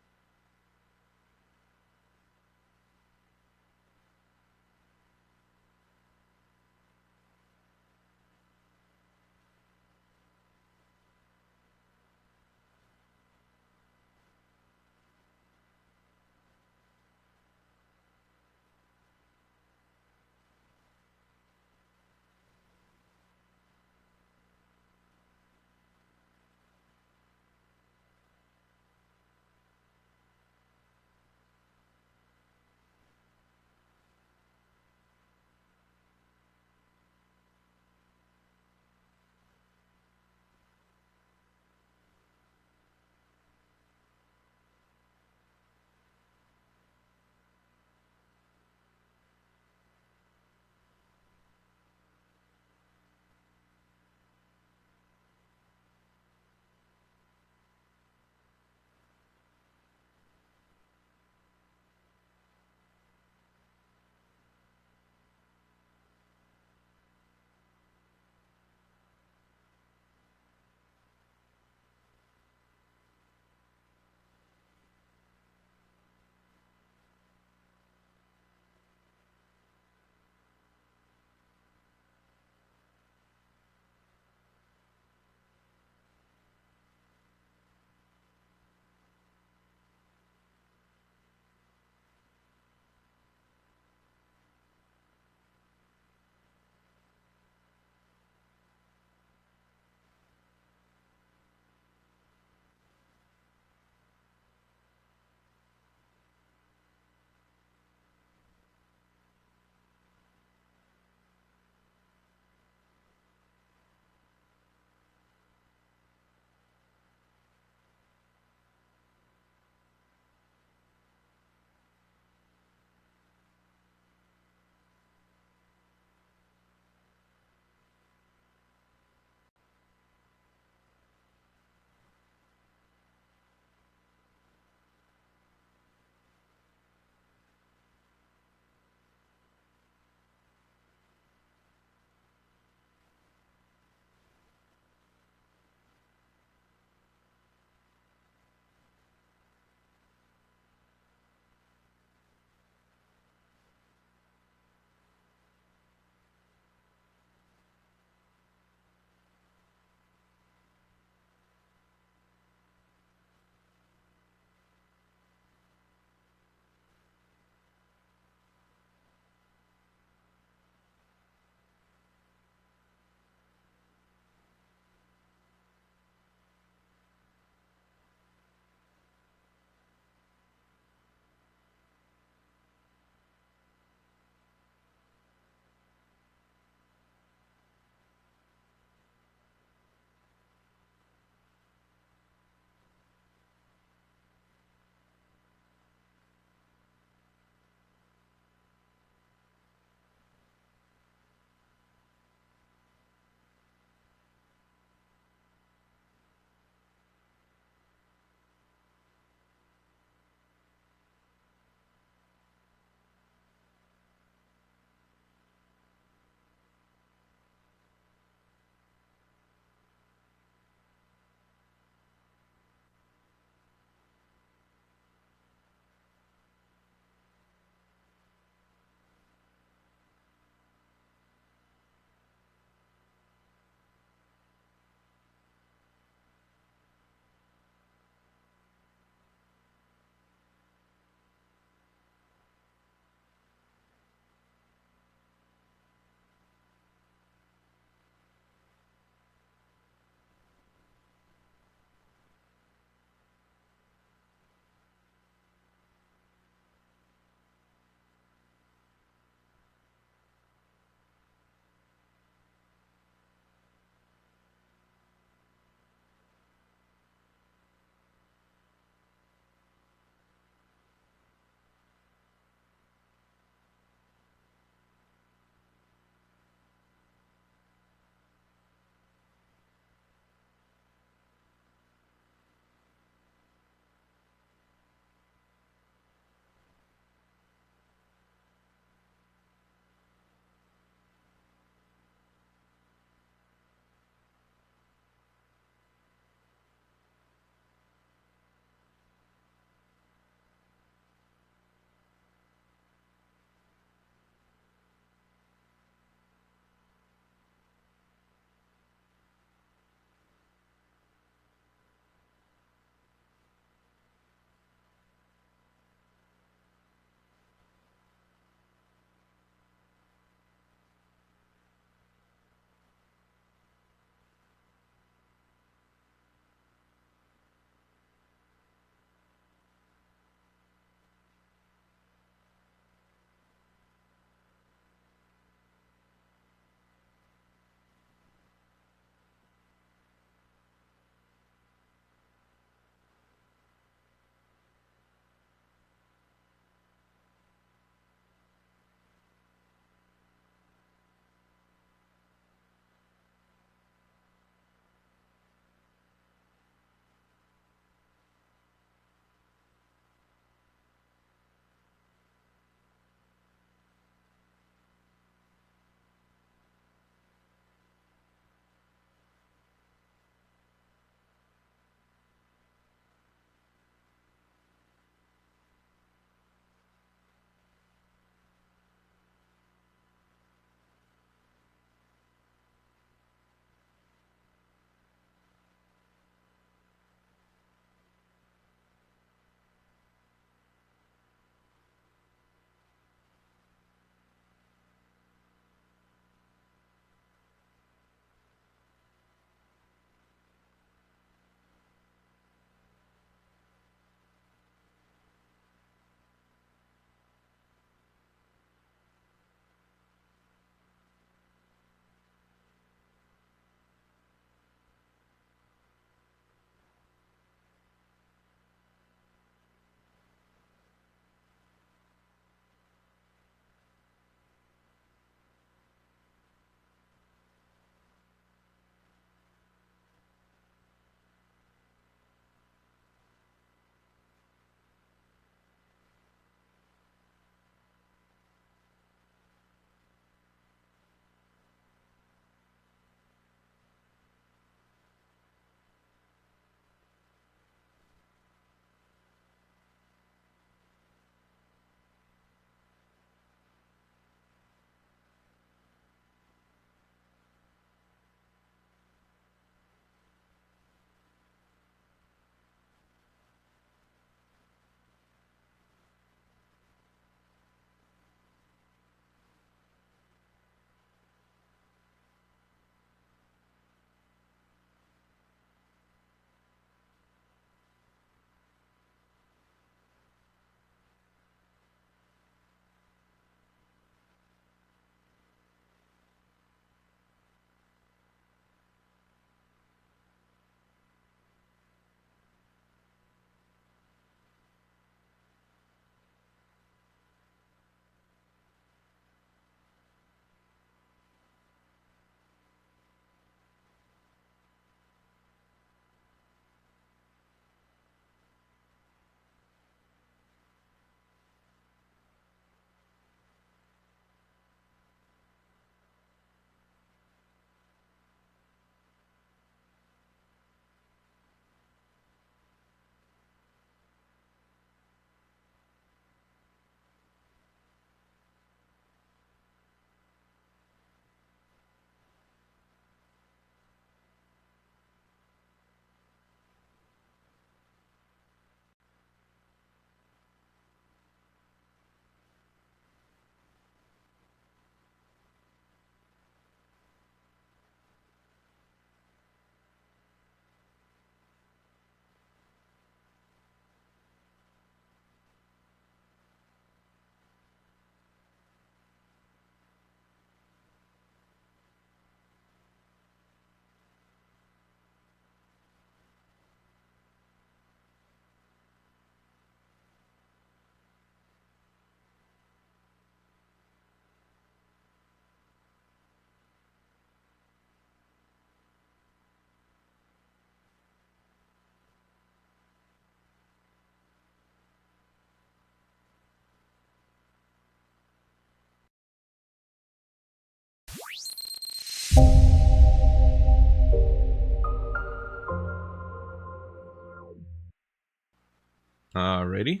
Alrighty.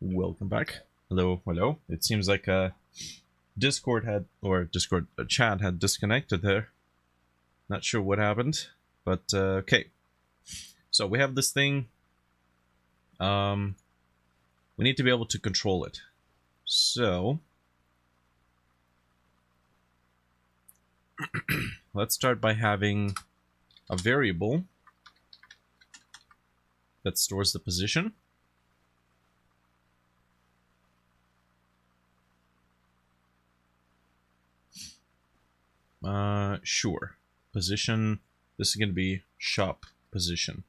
Welcome back. Hello, hello. It seems like Discord chat had disconnected there. Not sure what happened, but okay. So we have this thing. We need to be able to control it. So let's start by having a variable that stores the position. Sure. Position. This is going to be shop position.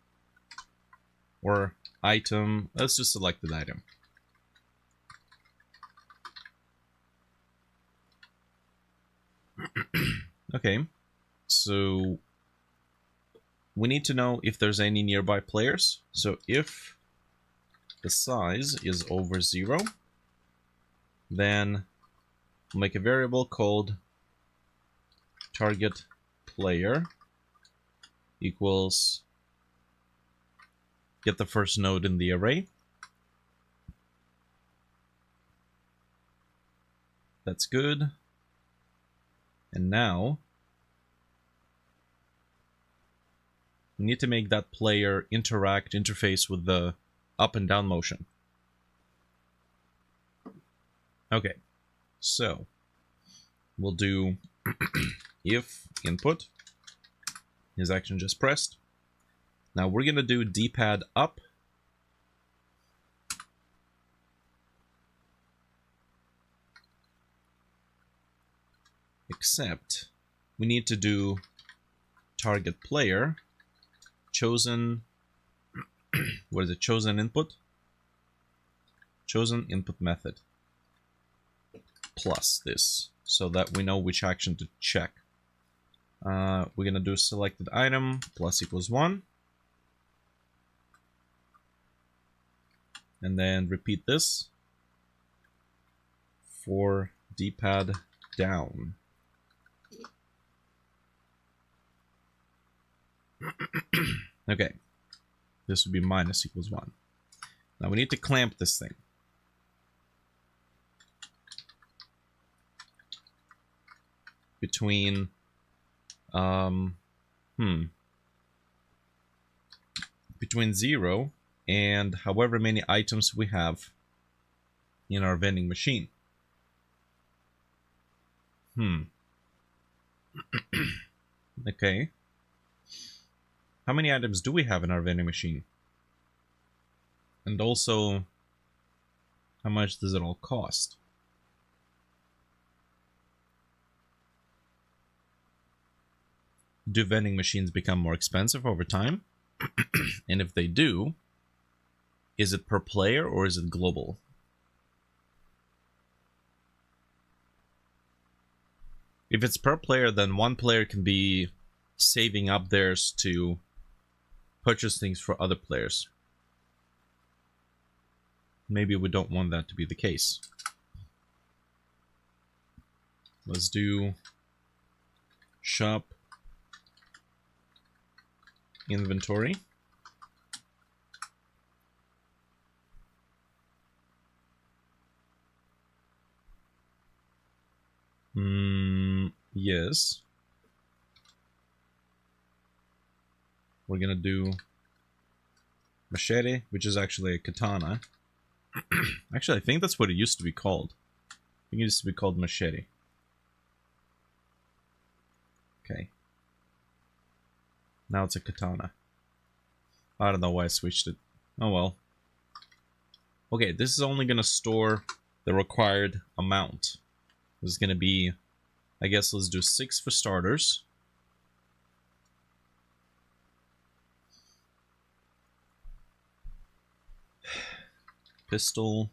Or item. Let's just select an item. Okay. So we need to know if there's any nearby players. So if the size is over 0, then we'll make a variable called target player equals get the first node in the array. That's good. And now we need to make that player interface with the up and down motion. Okay, so we'll do if input is action just pressed. Now we're gonna do D-pad up. Except we need to do target player chosen. What is it? Chosen input. Chosen input method plus this, so that we know which action to check. We're gonna do selected item plus equals 1, and then repeat this for D-pad down. Okay, this would be minus equals 1. Now we need to clamp this thing. Between between 0 and however many items we have in our vending machine. Okay. How many items do we have in our vending machine? And also, how much does it all cost? Do vending machines become more expensive over time? And if they do, is it per player or is it global? If it's per player, then one player can be saving up theirs to purchase things for other players. Maybe we don't want that to be the case. Let's do shop inventory. Yes. We're gonna do machete, which is actually a katana. Actually, I think that's what it used to be called. I think it used to be called machete. Okay. Now it's a katana. I don't know why I switched it. Oh well. Okay, this is only gonna store the required amount. This is gonna be, I guess let's do 6 for starters. Pistol.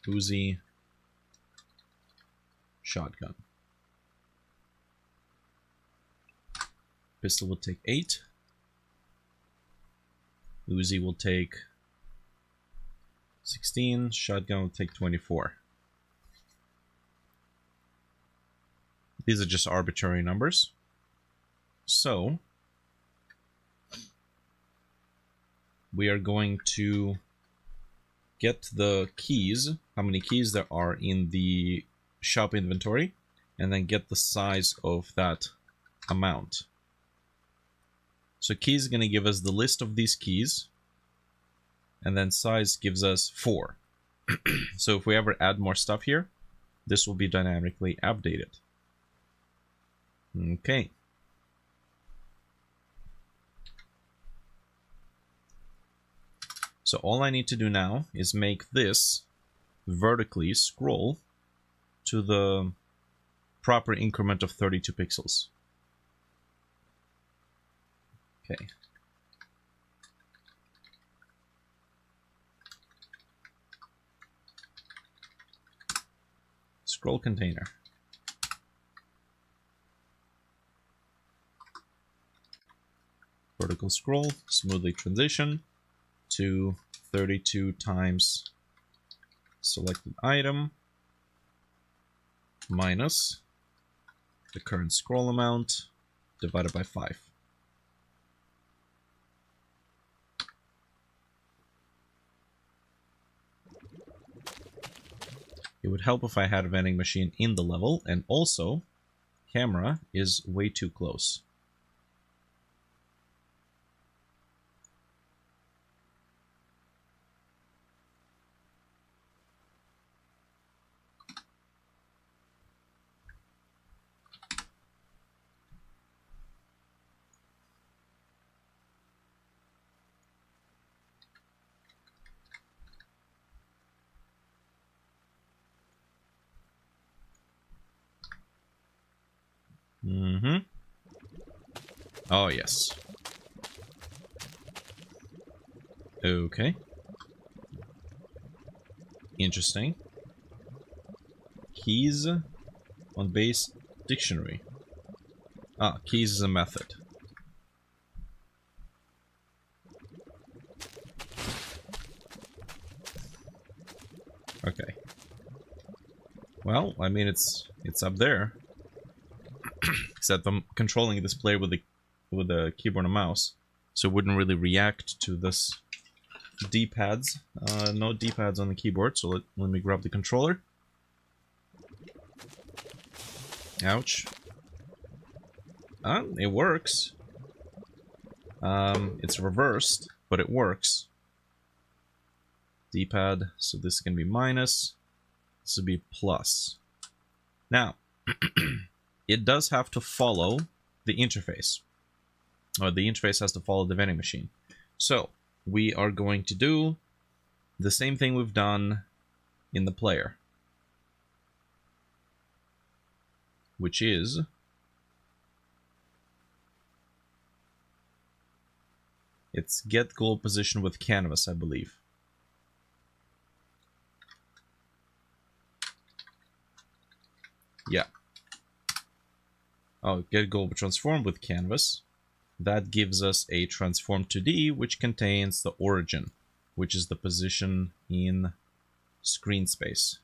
Uzi. Shotgun. Pistol will take 8. Uzi will take 16. Shotgun will take 24. These are just arbitrary numbers. So we are going to get the keys, how many keys there are in the shop inventory, and then get the size of that amount. So keys is going to give us the list of these keys, and then size gives us 4. So if we ever add more stuff here, this will be dynamically updated. Okay. So all I need to do now is make this vertically scroll to the proper increment of 32 pixels. Okay. Scroll container. Vertical scroll, smoothly transition to 32 times selected item minus the current scroll amount divided by 5. It would help if I had a vending machine in the level, and also camera is way too close. Oh, yes. Okay. Interesting. Keys on base dictionary. Ah, keys is a method. Okay. Well, I mean, it's up there. Except I'm controlling this player with the keyboard and mouse, so it wouldn't really react to this D-pads. No D-pads on the keyboard, so let me grab the controller. Ouch. It works. It's reversed, but it works. D-pad, so this can be minus, this would be plus. Now, it does have to follow the interface. Or the interface has to follow the vending machine. So, we are going to do the same thing we've done in the player. Which is it's get goal position with canvas, I believe. Yeah. Oh, get goal transform with canvas. That gives us a transform 2D, which contains the origin, which is the position in screen space.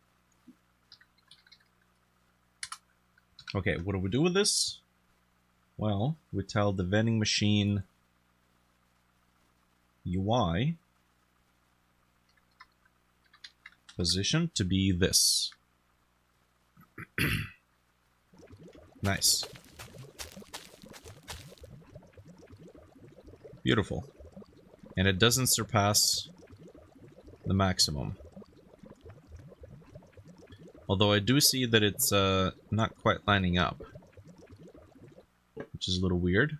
Okay, what do we do with this? Well, we tell the vending machine UI position to be this. Nice. Beautiful. And it doesn't surpass the maximum. Although I do see that it's not quite lining up, which is a little weird.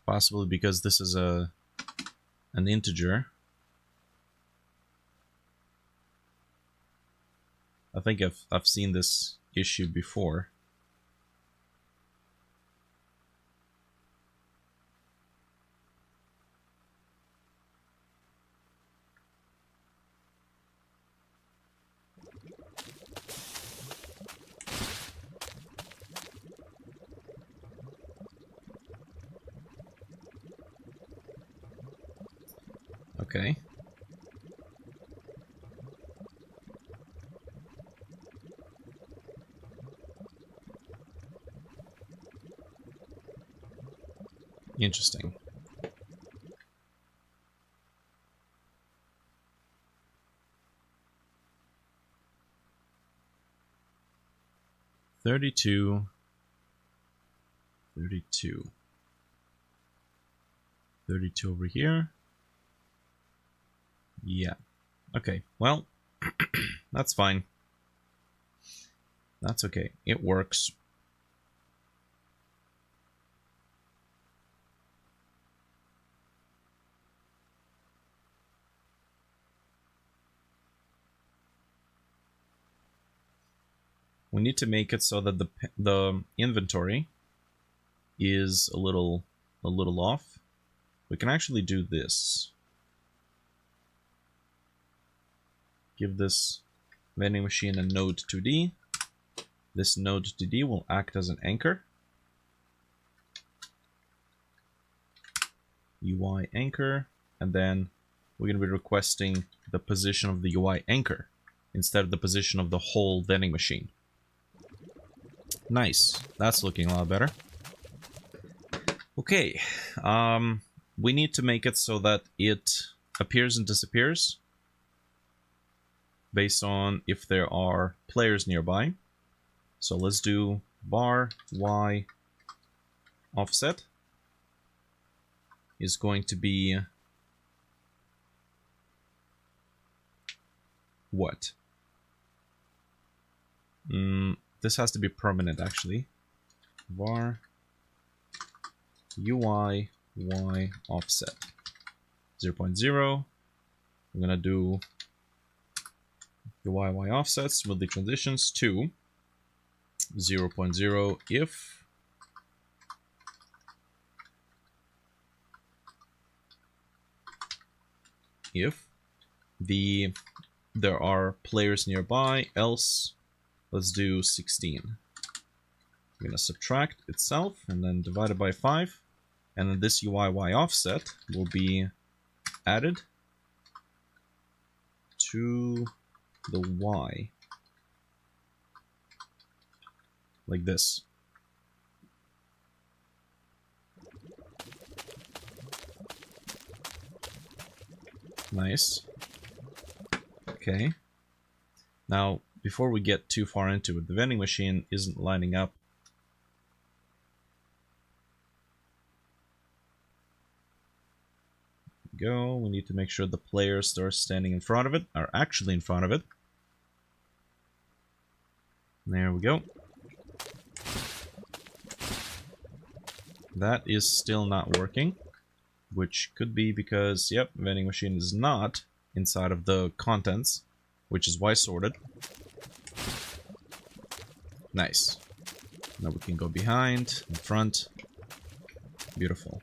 Possibly because this is an integer. I think I've seen this issue before. Okay. Interesting. $32. 32. 32 over here. Yeah. Okay, well, that's fine. That's okay. It works. We need to make it so that the inventory is a little off. We can actually do this. Give this vending machine a node 2D. This node 2D will act as an anchor. UI anchor, and then we're going to be requesting the position of the UI anchor instead of the position of the whole vending machine. Nice. That's looking a lot better. Okay. We need to make it so that it appears and disappears based on if there are players nearby. So let's do var y offset is going to be what? This has to be permanent actually. Var UI y offset 0.0. I'm gonna do UI y offsets with the transitions to 0.0 if there are players nearby, else let's do 16. I'm gonna subtract itself and then divide it by 5, and then this UI y offset will be added to the y like this. Nice. Okay. Now, before we get too far into it, the vending machine isn't lining up. Go. We need to make sure the players that are standing in front of it are actually in front of it. There we go. That is still not working, which could be because, yep, vending machine is not inside of the contents, which is why sorted. Nice. Now we can go behind, in front. Beautiful.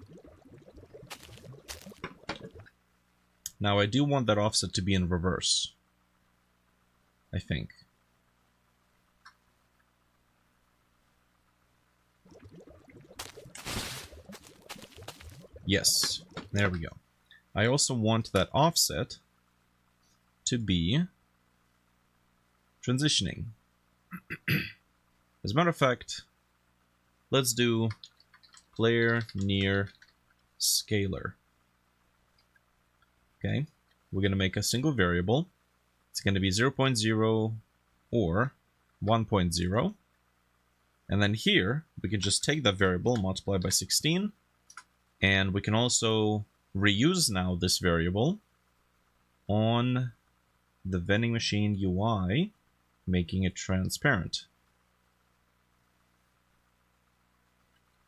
Now I do want that offset to be in reverse, I think. Yes, there we go. I also want that offset to be transitioning. As a matter of fact, let's do player near scalar. Okay, we're going to make a single variable. It's going to be 0.0 or 1.0. And then here, we can just take that variable, multiply by 16. And we can also reuse now this variable on the vending machine UI, making it transparent.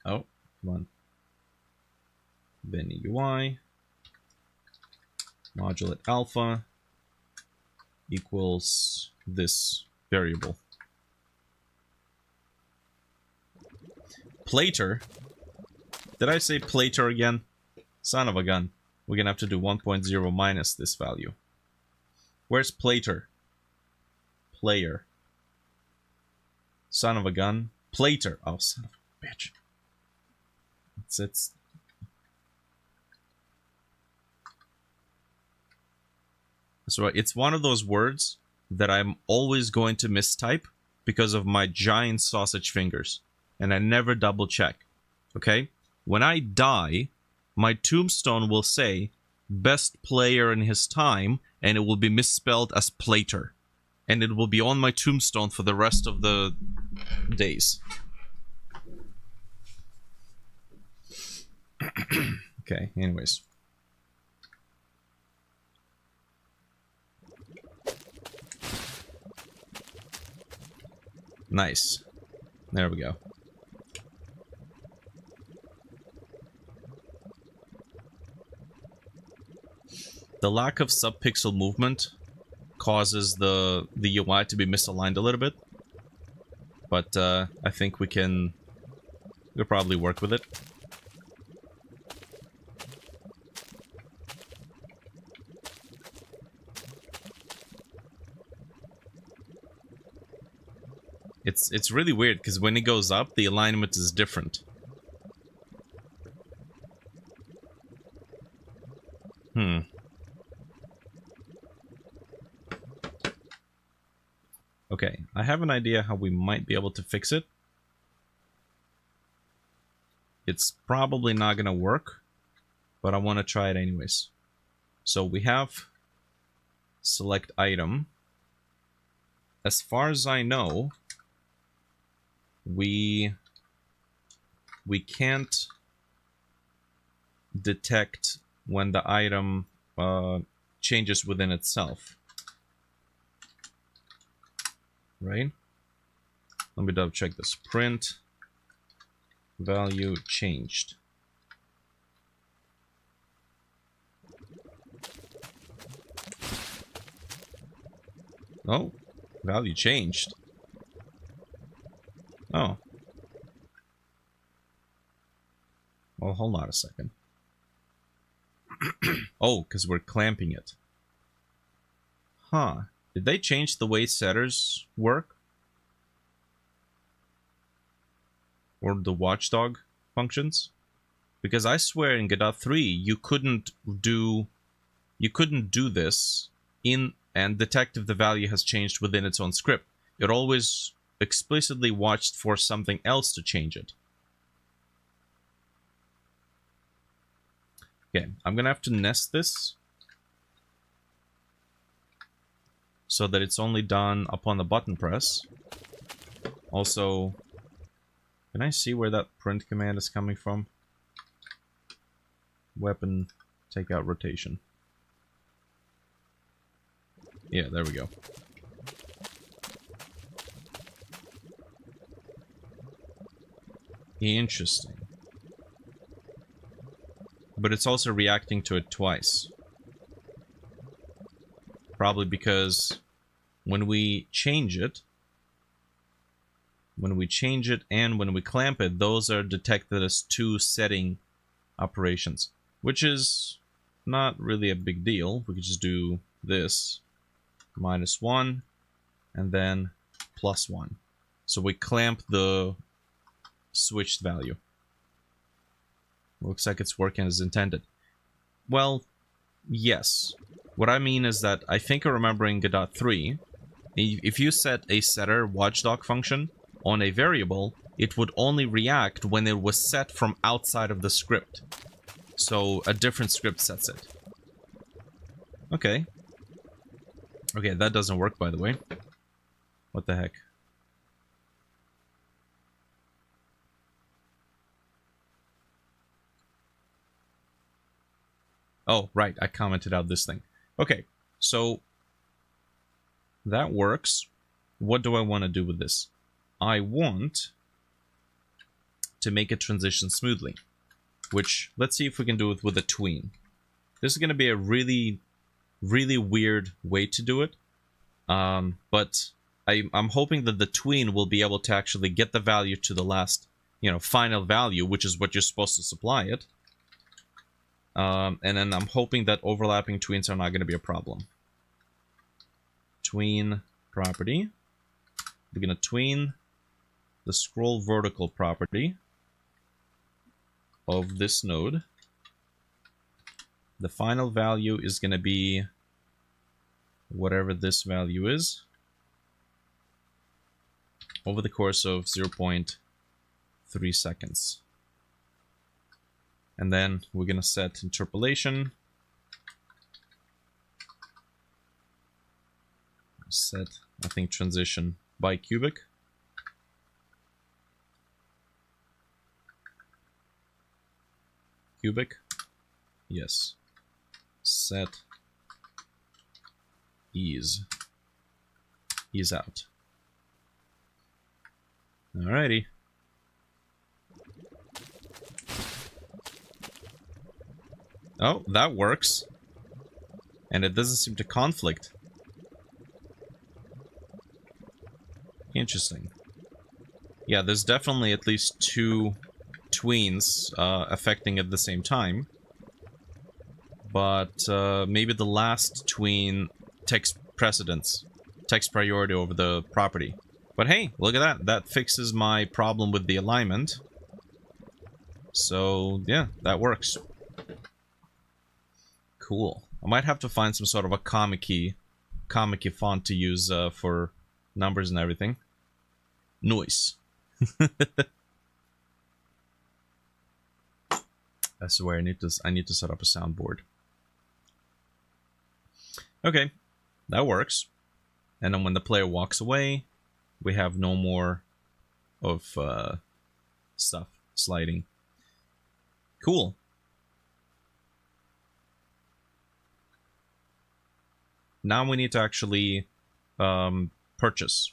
Oh, come on. Vending UI, modulate alpha equals this variable. Plater. Did I say plater again? Son of a gun. We're gonna have to do 1.0 minus this value. Where's plater? Player. Son of a gun. Plater. Oh, son of a bitch. It's so it's one of those words that I'm always going to mistype because of my giant sausage fingers, and I never double check. Okay? when I die, my tombstone will say best player in his time, and it will be misspelled as plater. And it will be on my tombstone for the rest of the days. Okay, anyways. Nice. There we go. The lack of subpixel movement causes the UI to be misaligned a little bit. But I think we'll probably work with it. It's really weird because when it goes up, the alignment is different. Okay, I have an idea how we might be able to fix it. It's probably not gonna work, but I want to try it anyways. So we have select item. As far as I know, we can't detect when the item changes within itself. Right? Let me double check this. Print value changed. Oh, value changed. Oh. Well, hold on a second. Oh, because we're clamping it. Huh. Did they change the way setters work? Or the watchdog functions? Because I swear in Godot 3 you couldn't do this and detect if the value has changed within its own script. It always explicitly watched for something else to change it. Okay, I'm gonna have to nest this so that it's only done upon the button press. Also, can I see where that print command is coming from? Weapon, take out rotation. Yeah, there we go. Interesting. But it's also reacting to it twice. Probably because when we change it and when we clamp it, those are detected as two setting operations, which is not really a big deal. We could just do this, -1, and then +1. So we clamp the switched value. Looks like it's working as intended. Well, yes. What I mean is that I think I remember in Godot 3, if you set a setter watchdog function on a variable, it would only react when it was set from outside of the script. So a different script sets it. Okay. Okay, that doesn't work, by the way. What the heck? Oh, right, I commented out this thing. Okay, so that works. What do I want to do with this? I want to make it transition smoothly, which, let's see if we can do it with a tween. This is going to be a really, really weird way to do it, but I'm hoping that the tween will be able to actually get the value to the last, final value, which is what you're supposed to supply it. And then I'm hoping that overlapping tweens are not going to be a problem. Tween property. We're going to tween the scroll vertical property of this node. The final value is going to be whatever this value is over the course of 0.3 seconds. And then we're gonna set interpolation. Set, I think, transition by cubic. Cubic. Yes. Set ease. Ease out. Alrighty. Oh, that works. And it doesn't seem to conflict. Interesting. Yeah, there's definitely at least two tweens affecting at the same time. But maybe the last tween takes precedence. Takes priority over the property. But hey, look at that. That fixes my problem with the alignment. So, yeah, that works. Cool. I might have to find some sort of a comic-y font to use for numbers and everything. Noise. I swear I need to set up a soundboard. Okay, that works. And then when the player walks away, we have no more of stuff sliding. Cool. Now we need to actually purchase.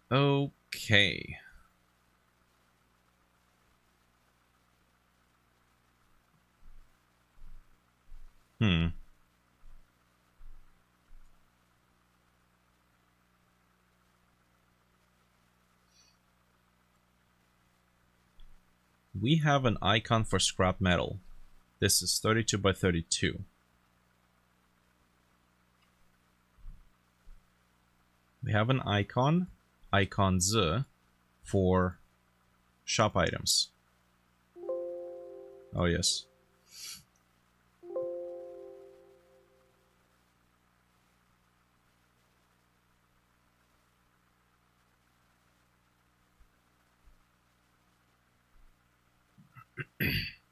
Okay. We have an icon for scrap metal. This is 32 by 32. We have an icon, icons, for shop items. Oh yes.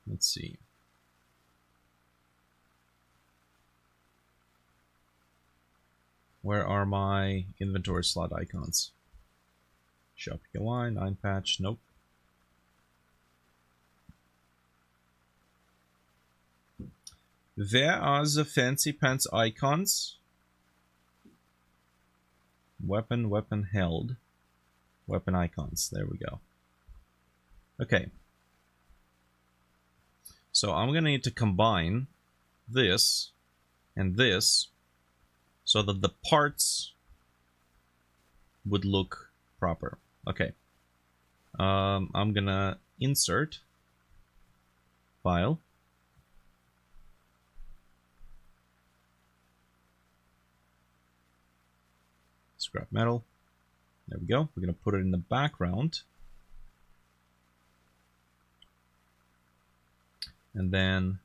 Let's see. Where are my inventory slot icons? Shop UI, 9 patch, nope. Where are the fancy pants icons? Weapon, weapon held. Weapon icons, there we go. Okay. So I'm gonna need to combine this and this so that the parts would look proper. Okay. I'm gonna insert file. Scrap metal. There we go. We're gonna put it in the background. And then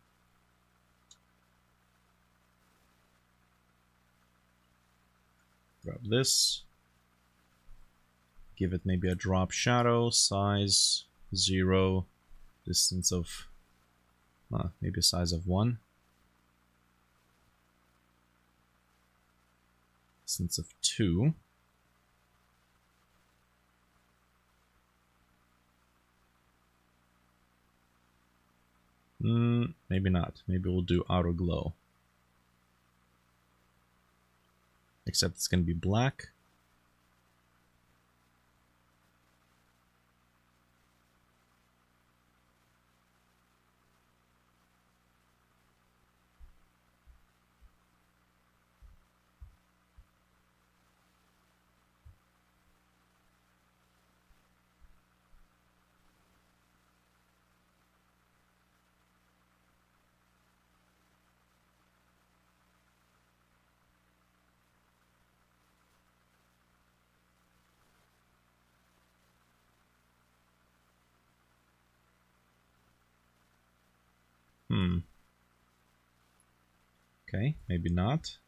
grab this, give it maybe a drop shadow, size 0, distance of, maybe a size of 1, distance of 2. Maybe not. Maybe we'll do outer glow. Except it's going to be black. Okay, maybe not.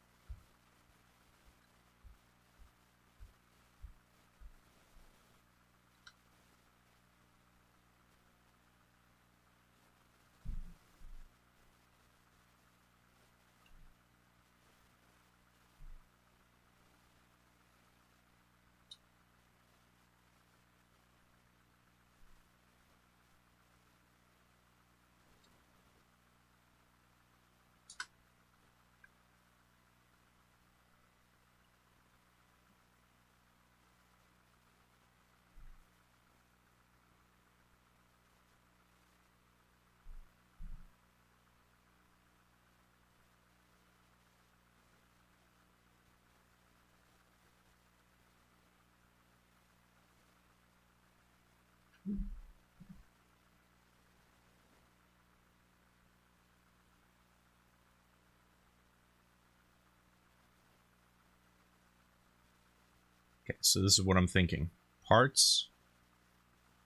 Okay, so this is what I'm thinking. Parts,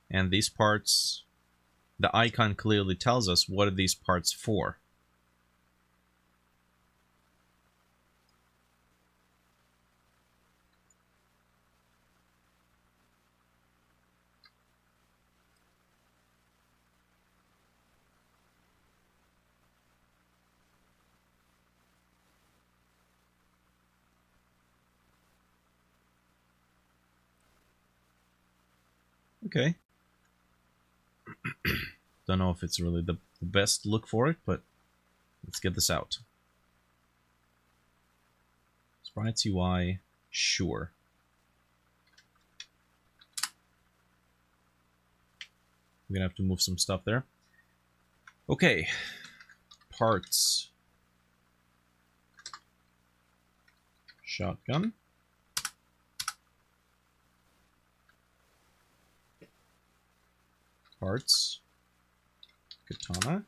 and these parts, the icon clearly tells us what are these parts for. Okay. Don't know if it's really the best look for it, but let's get this out. Sprites UI, sure. We're gonna have to move some stuff there. Okay. Parts. Shotgun. Parts. Katana.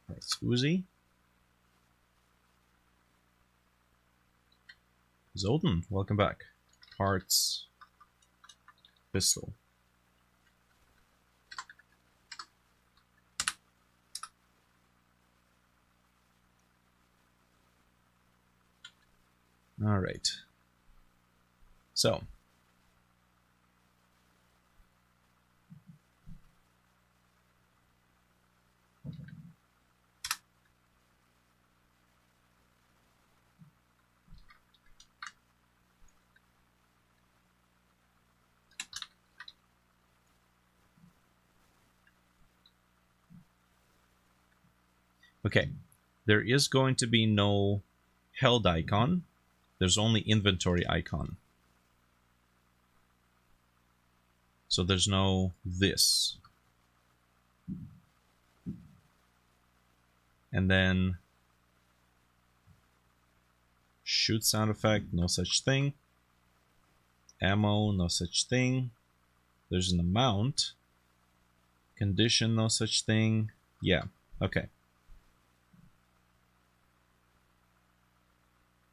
Parts Uzi. Zoltan, welcome back. Parts pistol. All right. So. Okay, there is going to be no held icon. There's only inventory icon. So there's no this. And then shoot sound effect, no such thing. Ammo, no such thing. There's an amount. Condition, no such thing. Yeah, okay.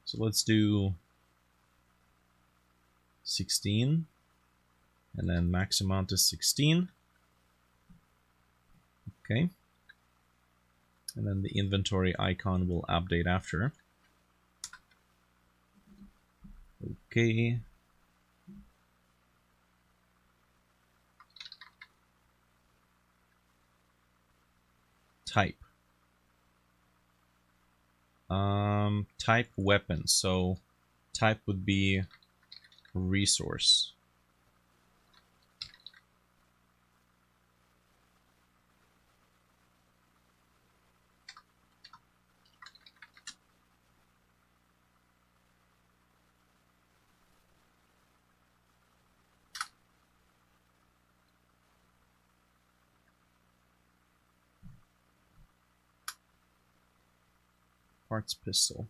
So let's do 16. And then max amount is 16. Okay. And then the inventory icon will update after. Okay. Type. Type weapon. So type would be resource. Parts pistol.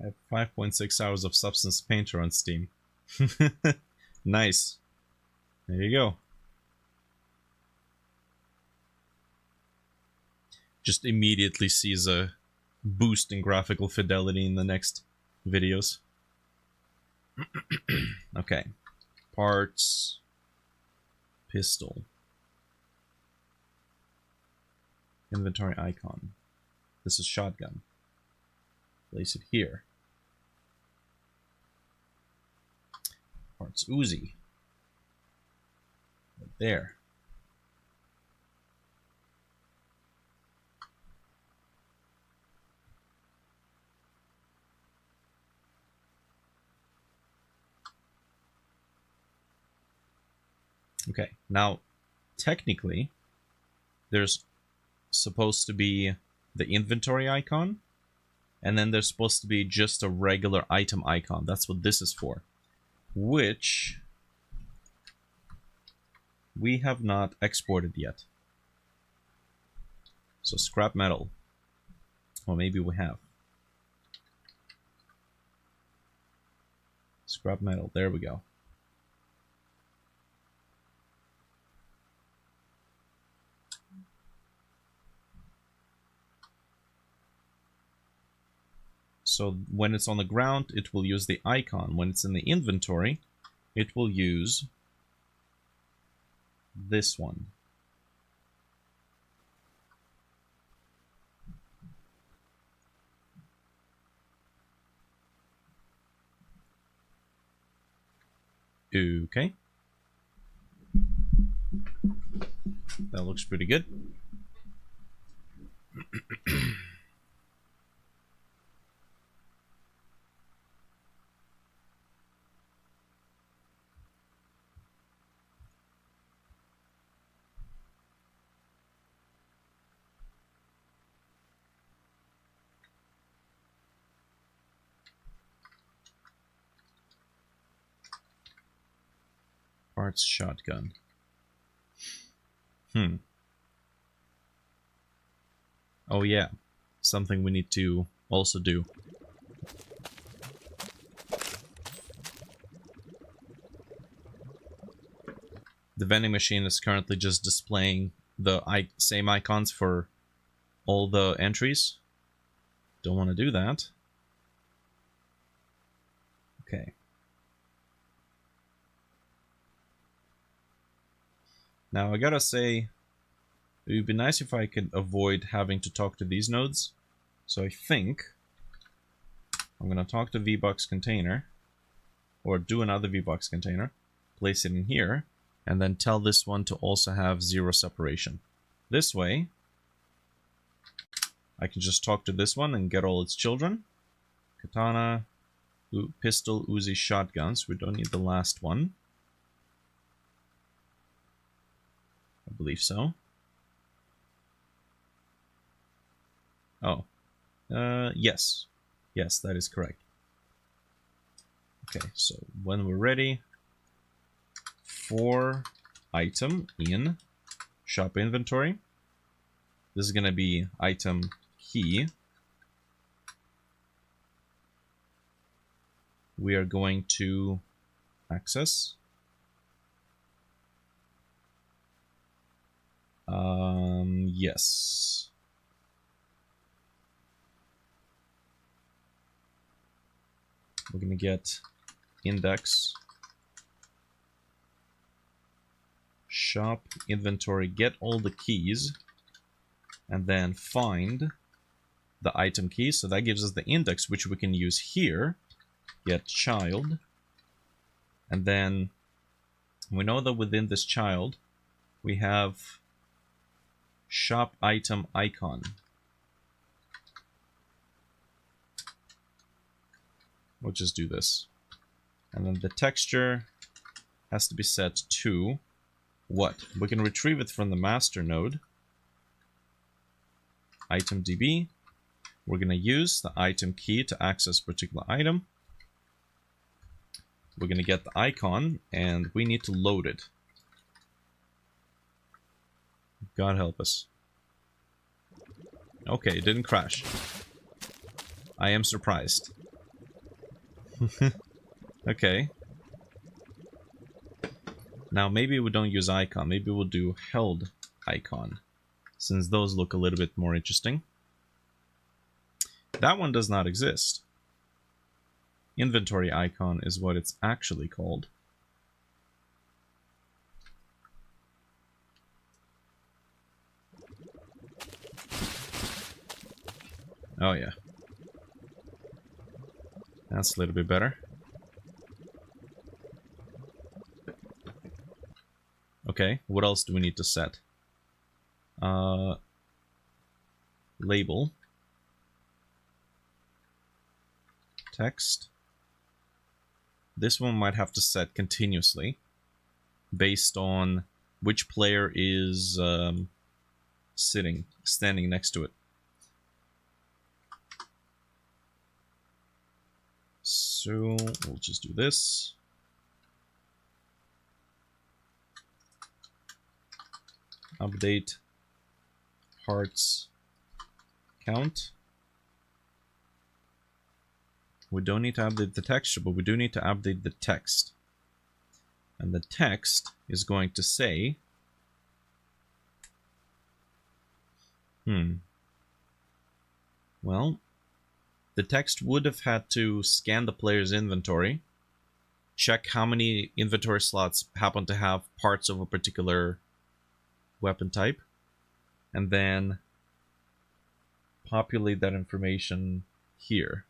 I have 5.6 hours of Substance Painter on Steam. Nice. There you go. Just immediately sees a boost in graphical fidelity in the next videos. Okay. Parts. Pistol. Inventory icon. This is shotgun. Place it here. Parts Uzi. Right there. Okay, now technically there's supposed to be the inventory icon, and then there's supposed to be just a regular item icon. That's what this is for, which we have not exported yet. So scrap metal. Or maybe we have. Scrap metal, there we go. So when it's on the ground, it will use the icon. When it's in the inventory, it will use this one. Okay. That looks pretty good. Parts shotgun. Oh yeah, something we need to also do. The vending machine is currently just displaying the same icons for all the entries. Don't want to do that. Okay. Now I gotta say, it would be nice if I could avoid having to talk to these nodes. So I think I'm gonna talk to VBox container, or do another VBox container, place it in here, and then tell this one to also have 0 separation. This way, I can just talk to this one and get all its children. Katana, pistol, Uzi, shotguns. We don't need the last one. I believe so. Oh. Yes. Yes, that is correct. Okay, so when we're ready, for item in shop inventory, this is going to be item key. We are going to access. Yes. We're going to get index shop inventory, get all the keys, and then find the item key. So that gives us the index, which we can use here. Get child. And then we know that within this child, we have shop item icon. We'll just do this. And then the texture has to be set to what? We can retrieve it from the master node. Item DB. We're going to use the item key to access particular item. We're going to get the icon, and we need to load it. God help us. Okay, it didn't crash. I am surprised. Okay. Now maybe we don't use icon. Maybe we'll do held icon, since those look a little bit more interesting. That one does not exist. Inventory icon is what it's actually called. Oh yeah. That's a little bit better. Okay, what else do we need to set? Label. Text. This one might have to set continuously based on which player is standing next to it. So we'll just do this. Update parts count. We don't need to update the texture, but we do need to update the text. And the text is going to say... Well, the text would have had to scan the player's inventory, check how many inventory slots happen to have parts of a particular weapon type, and then populate that information here.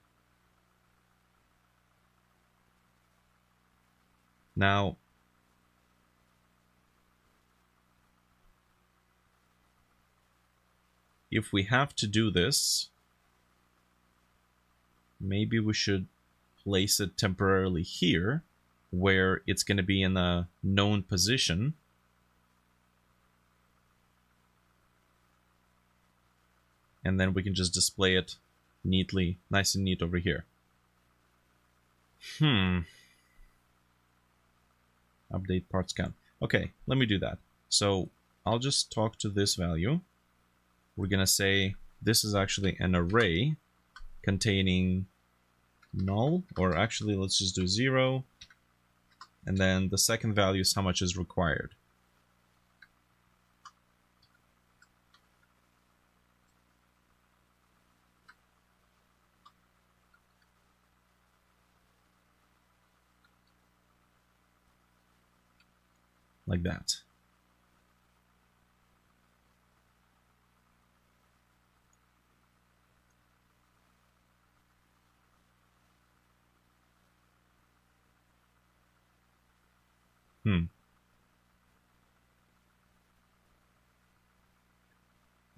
Now, if we have to do this, maybe we should place it temporarily here, where it's going to be in a known position. And then we can just display it neatly, nice and neat over here. Update parts count. Okay, let me do that. So I'll just talk to this value. We're going to say this is actually an array containing null, or actually let's just do 0. And then the second value is how much is required. Like that.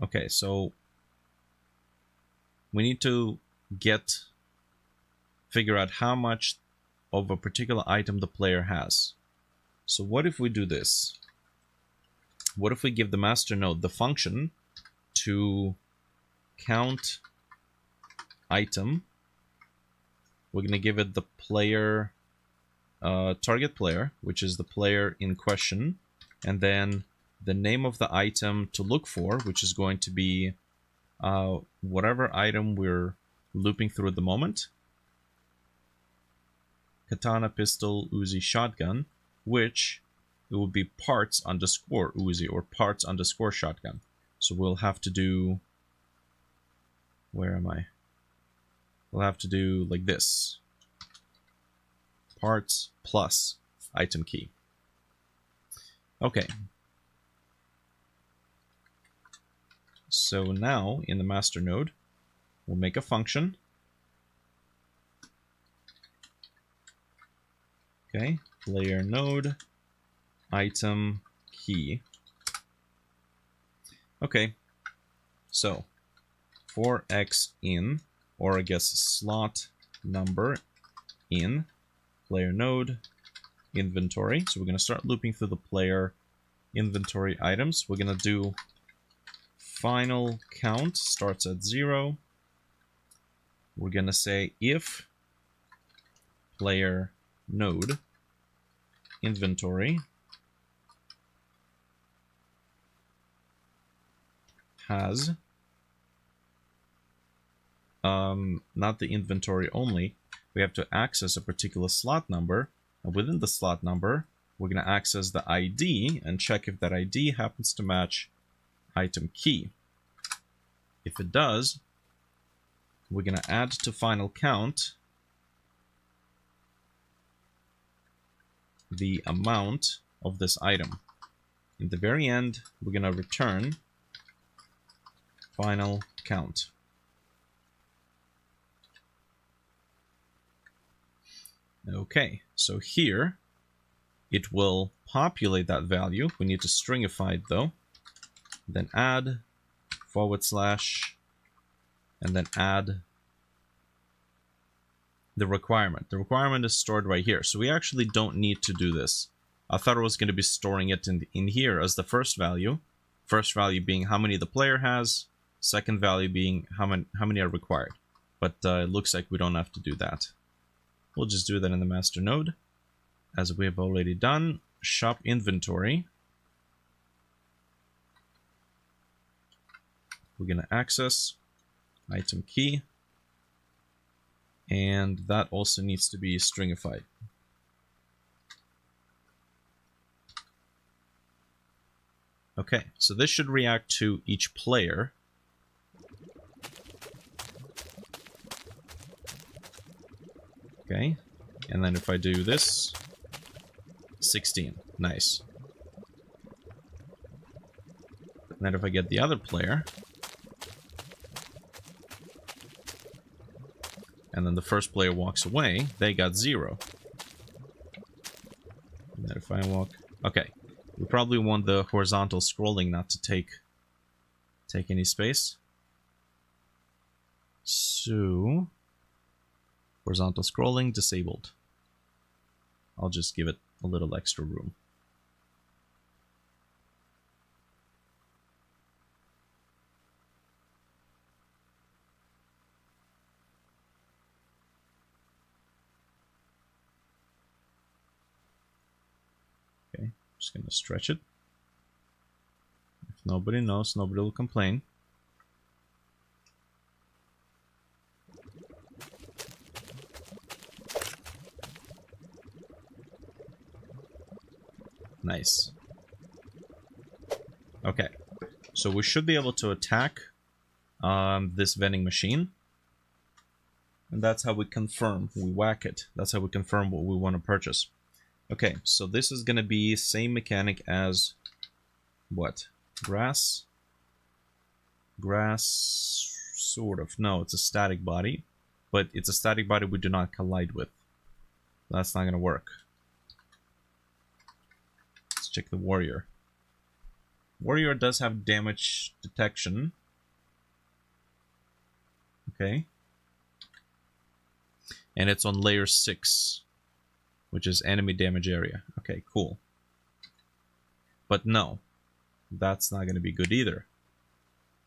Okay, so we need to figure out how much of a particular item the player has. So what if we do this? What if we give the master node the function to count item? We're going to give it the player, target player, which is the player in question, and then the name of the item to look for, which is going to be whatever item we're looping through at the moment. Katana, pistol, Uzi, shotgun, which it will be parts underscore Uzi or parts underscore shotgun. So we'll have to do, where am I? We'll have to do like this. Parts plus item key. Okay. So now in the master node, we'll make a function. Okay, player node item key. Okay, so for x in, or I guess slot number in player node inventory. So we're going to start looping through the player inventory items. We're going to do final count starts at 0. We're going to say if player node inventory has not the inventory only, we have to access a particular slot number, and within the slot number, we're going to access the ID and check if that ID happens to match item key. If it does, we're going to add to final count the amount of this item. In the very end, we're going to return final count. Okay, so here it will populate that value. We need to stringify it though. Then add / and then add the requirement. The requirement is stored right here. So we actually don't need to do this. I thought I was going to be storing it in here as the first value. First value being how many the player has. Second value being how many are required. But it looks like we don't have to do that. We'll just do that in the master node, as we have already done. Shop inventory. We're going to access item key, and that also needs to be stringified. Okay, so this should react to each player. Okay, and then if I do this, 16, nice. And then if I get the other player, and then the first player walks away, they got 0. And then if I walk, okay, we probably want the horizontal scrolling not to take any space. So horizontal scrolling disabled. I'll just give it a little extra room. Okay, just gonna stretch it. If nobody knows, nobody will complain. Nice. Okay, so we should be able to attack this vending machine. And that's how we confirm. We whack it. That's how we confirm what we want to purchase. Okay, so this is going to be same mechanic as what? Grass? Grass, sort of. No, it's a static body. But it's a static body we do not collide with. That's not going to work. Check the warrior. Warrior does have damage detection. Okay. And it's on layer 6, which is enemy damage area. Okay, cool. But no, that's not going to be good either.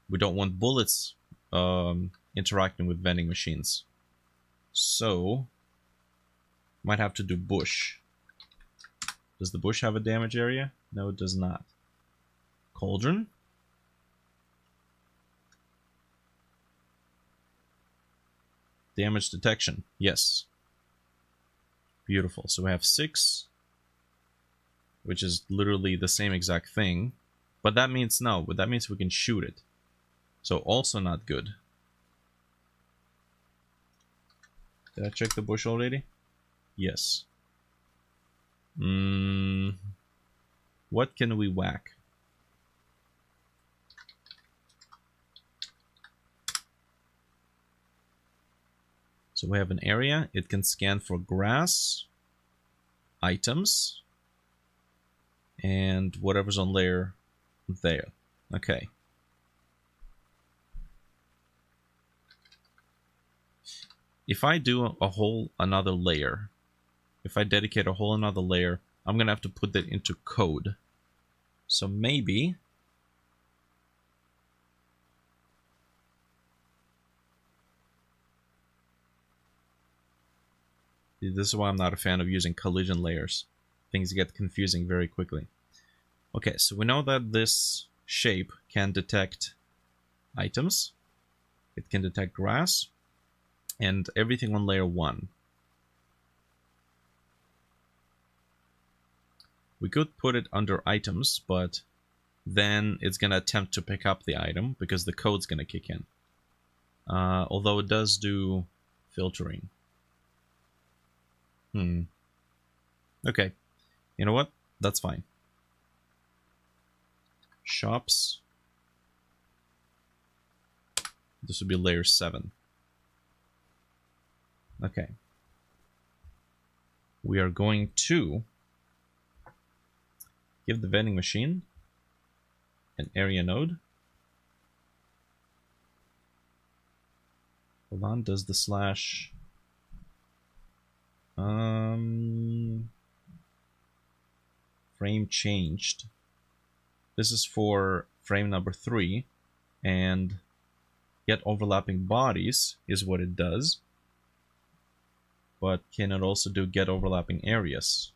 We don't want bullets interacting with vending machines. So, might have to do bush. Does the bush have a damage area? No, it does not. Cauldron? Damage detection. Yes. Beautiful. So we have 6, which is literally the same exact thing. But that means no. But that means we can shoot it. So also not good. Did I check the bush already? Yes. What can we whack? So we have an area. It can scan for grass, items, and whatever's on layer there. Okay. If I do a whole another layer, if I dedicate a whole another layer, I'm going to have to put that into code. So maybe this is why I'm not a fan of using collision layers. Things get confusing very quickly. Okay, so we know that this shape can detect items. It can detect grass and everything on layer 1. We could put it under items, but then it's going to attempt to pick up the item because the code's going to kick in. Although it does do filtering. Okay. You know what? That's fine. Shops. This would be layer 7. Okay. We are going to give the vending machine an area node. Hold on, does the slash... frame changed. This is for frame number 3, and get overlapping bodies is what it does. But can it also do get overlapping areas?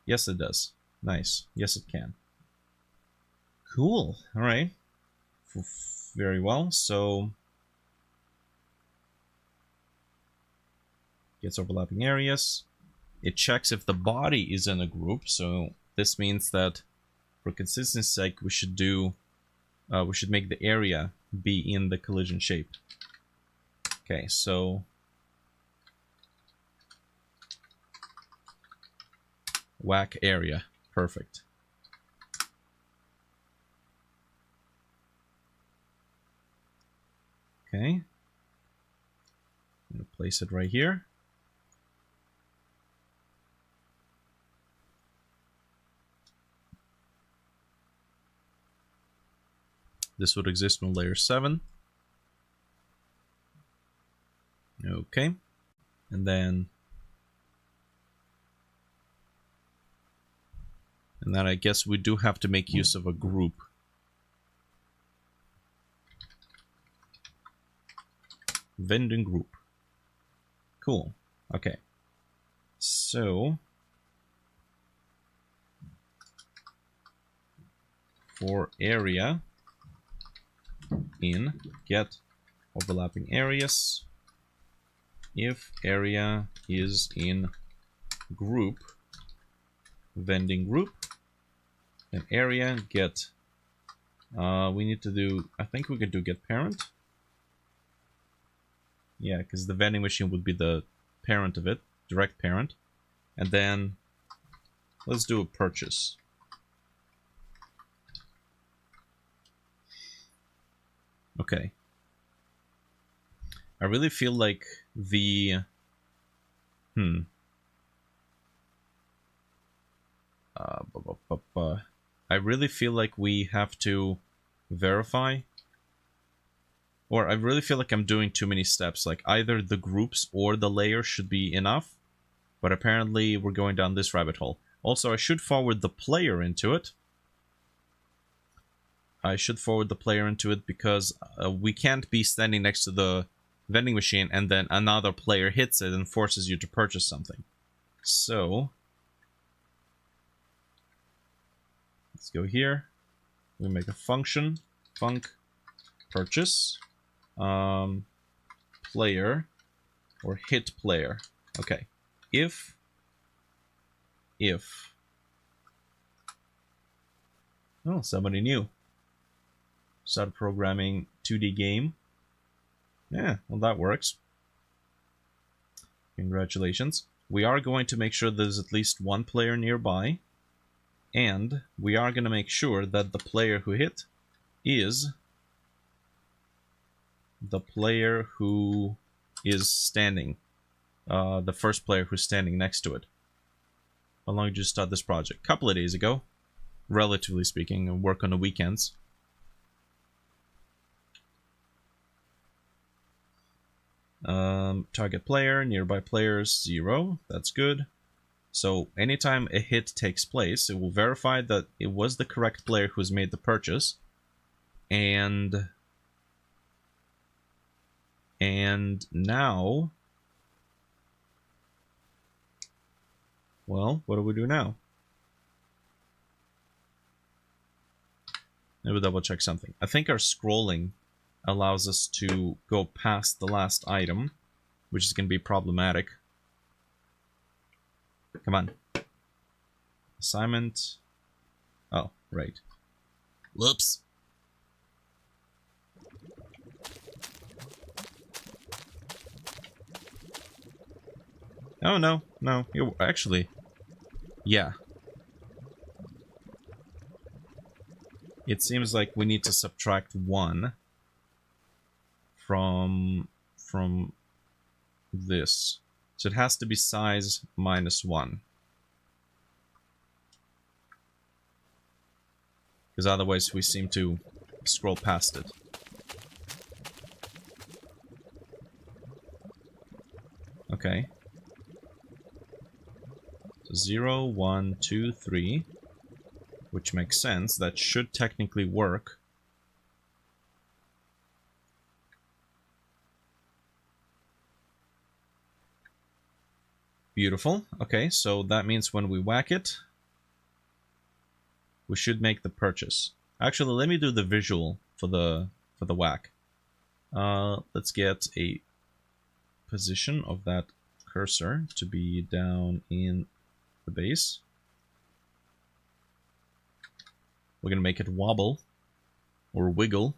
Yes, it does. Nice. Yes, it can. Cool. All right. Very well. So gets overlapping areas. It checks if the body is in a group. So this means that for consistency's sake, we should do we should make the area be in the collision shape. Okay, so whack area. Perfect. Okay. I'm going to place it right here. This would exist on layer 7. Okay. And then I guess we do have to make use of a group. Vending group. Cool. Okay. So for area in get overlapping areas, if area is in group vending group, and area get we need to do, I think we could do get parent. Yeah, because the vending machine would be the parent of it, direct parent. And then let's do a purchase. Okay. I really feel like the I really feel like we have to verify, or I really feel like I'm doing too many steps. Like either the groups or the layer should be enough, but apparently we're going down this rabbit hole. Also, I should forward the player into it. Because we can't be standing next to the vending machine and then another player hits it and forces you to purchase something. So let's go here. We make a function, func purchase, player or hit player. Okay, if oh, somebody new started programming 2D game. Yeah, well, that works. Congratulations. We are going to make sure there's at least one player nearby, and we are going to make sure that the player who hit is the player who is standing, the first player who's standing next to it. How long did you start this project? A couple of days ago, relatively speaking, and work on the weekends. Target player, nearby players, 0. That's good. So anytime a hit takes place, it will verify that it was the correct player who's made the purchase. And now, well, what do we do now? Maybe double check something. I think our scrolling allows us to go past the last item, which is going to be problematic. Come on. Assignment. Oh, right. Whoops. Oh, no. No. Actually, yeah. It seems like we need to subtract 1 from this. So it has to be size minus 1. Because otherwise we seem to scroll past it. Okay. So 0, 1, 2, 3. Which makes sense. That should technically work. Beautiful. Okay, so that means when we whack it, we should make the purchase. Actually, let me do the visual for the whack. Let's get a position of that cursor to be down in the base. We're gonna make it wobble or wiggle.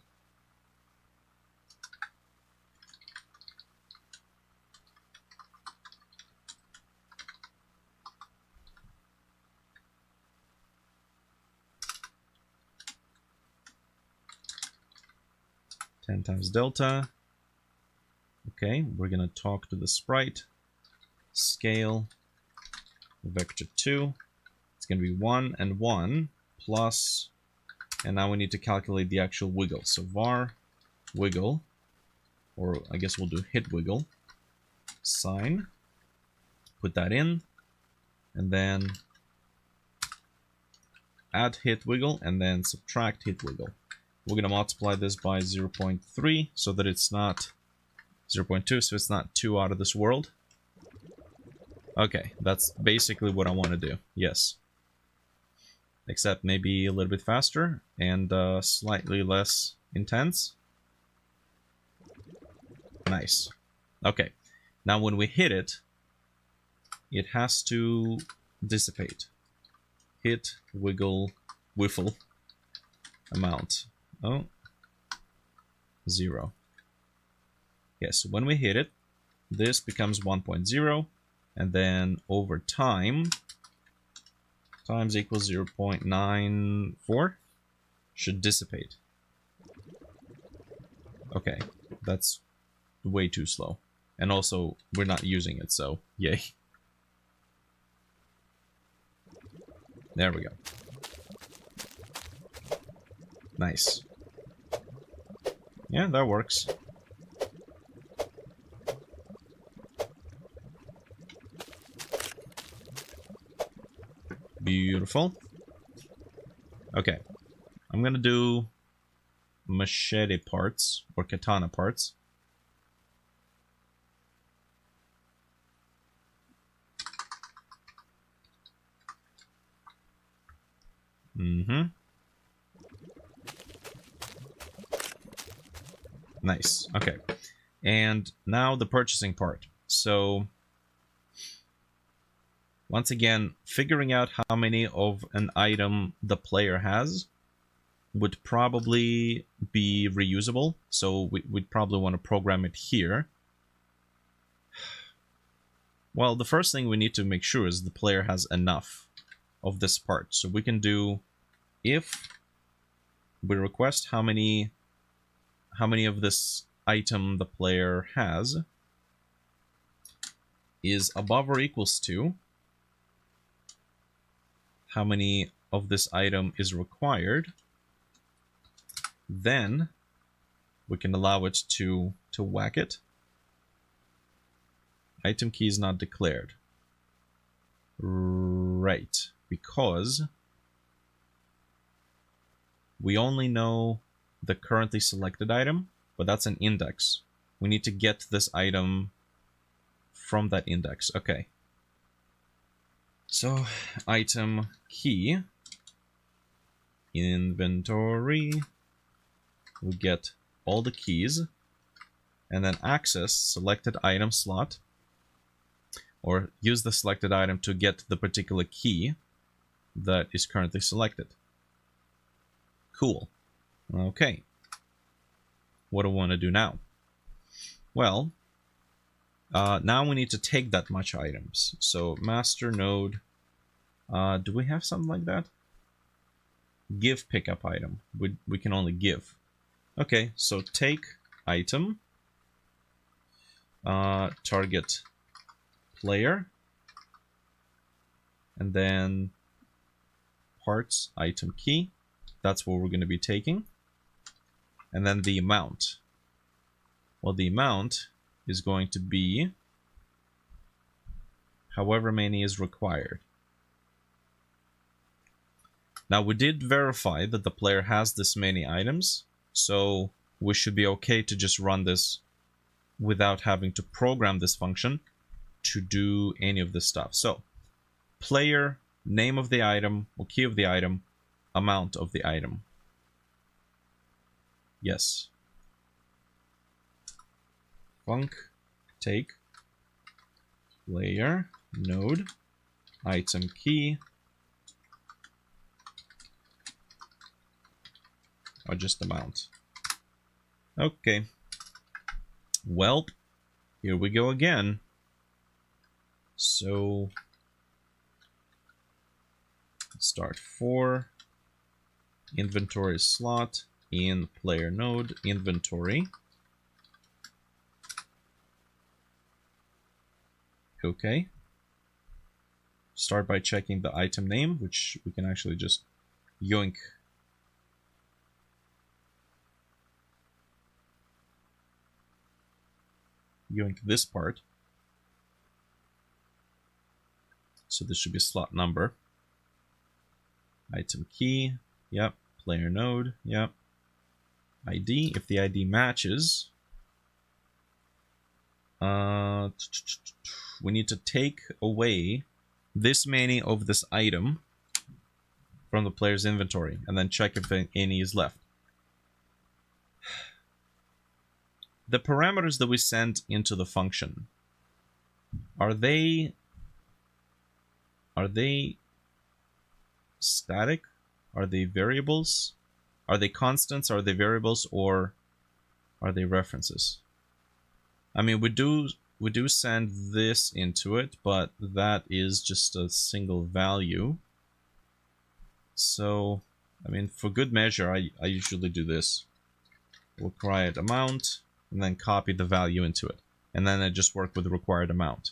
Times delta. Okay, we're gonna talk to the sprite. Scale vector 2. It's gonna be 1 and 1 plus, and now we need to calculate the actual wiggle. So var wiggle, or I guess we'll do hit wiggle, sign, put that in, and then add hit wiggle, and then subtract hit wiggle. We're going to multiply this by 0.3 so that it's not 0.2, so it's not too out of this world. Okay, that's basically what I want to do, yes. Except maybe a little bit faster and slightly less intense. Nice. Okay, now when we hit it, it has to dissipate. Hit, wiggle, whiffle, amount. Oh, 0. Yes, when we hit it, this becomes 1.0, and then over time, times equals 0.94 should dissipate. Okay, that's way too slow. And also, we're not using it, so yay. There we go. Nice. Yeah, that works. Beautiful. Okay. I'm gonna do machete parts, or katana parts. Nice. Okay. And now the purchasing part. So, once again, figuring out how many of an item the player has would probably be reusable. So we'd probably want to program it here. Well, the first thing we need to make sure is the player has enough of this part. So we can do if we request how many of this item the player has is above or equals to how many of this item is required, then we can allow it to whack it. Item key is not declared. Right, because we only know the currently selected item, but that's an index. We need to get this item from that index. Okay. So, item key, inventory, we get all the keys, and then access selected item slot, or use the selected item to get the particular key. that is currently selected. Cool. Okay. What do I want to do now? Well, now we need to take that much items. So master node, do we have something like that? Give pickup item. We can only give. Okay, so take item, target player, and then parts item key. That's what we're going to be taking. And then the amount. Well, the amount is going to be however many is required. Now, we did verify that the player has this many items, so we should be okay to just run this without having to program this function to do any of this stuff. So, player, name of the item, or key of the item, amount of the item. Yes. Func take player node item key, or just amount. Okay. Well, here we go again. So start for inventory slot in player node inventory. Okay. Start by checking the item name, which we can actually just yoink. Yoink this part. So this should be slot number. Item key, yep. Player node, yep. ID, if the ID matches, we need to take away this many of this item from the player's inventory and then check if any is left. The parameters that we sent into the function, are they static? Are they variables? Are they constants? Are they variables? Or are they references? I mean, we do send this into it, but that is just a single value. So, I mean, for good measure, I usually do this. Required amount, and then copy the value into it. And then I just work with the required amount.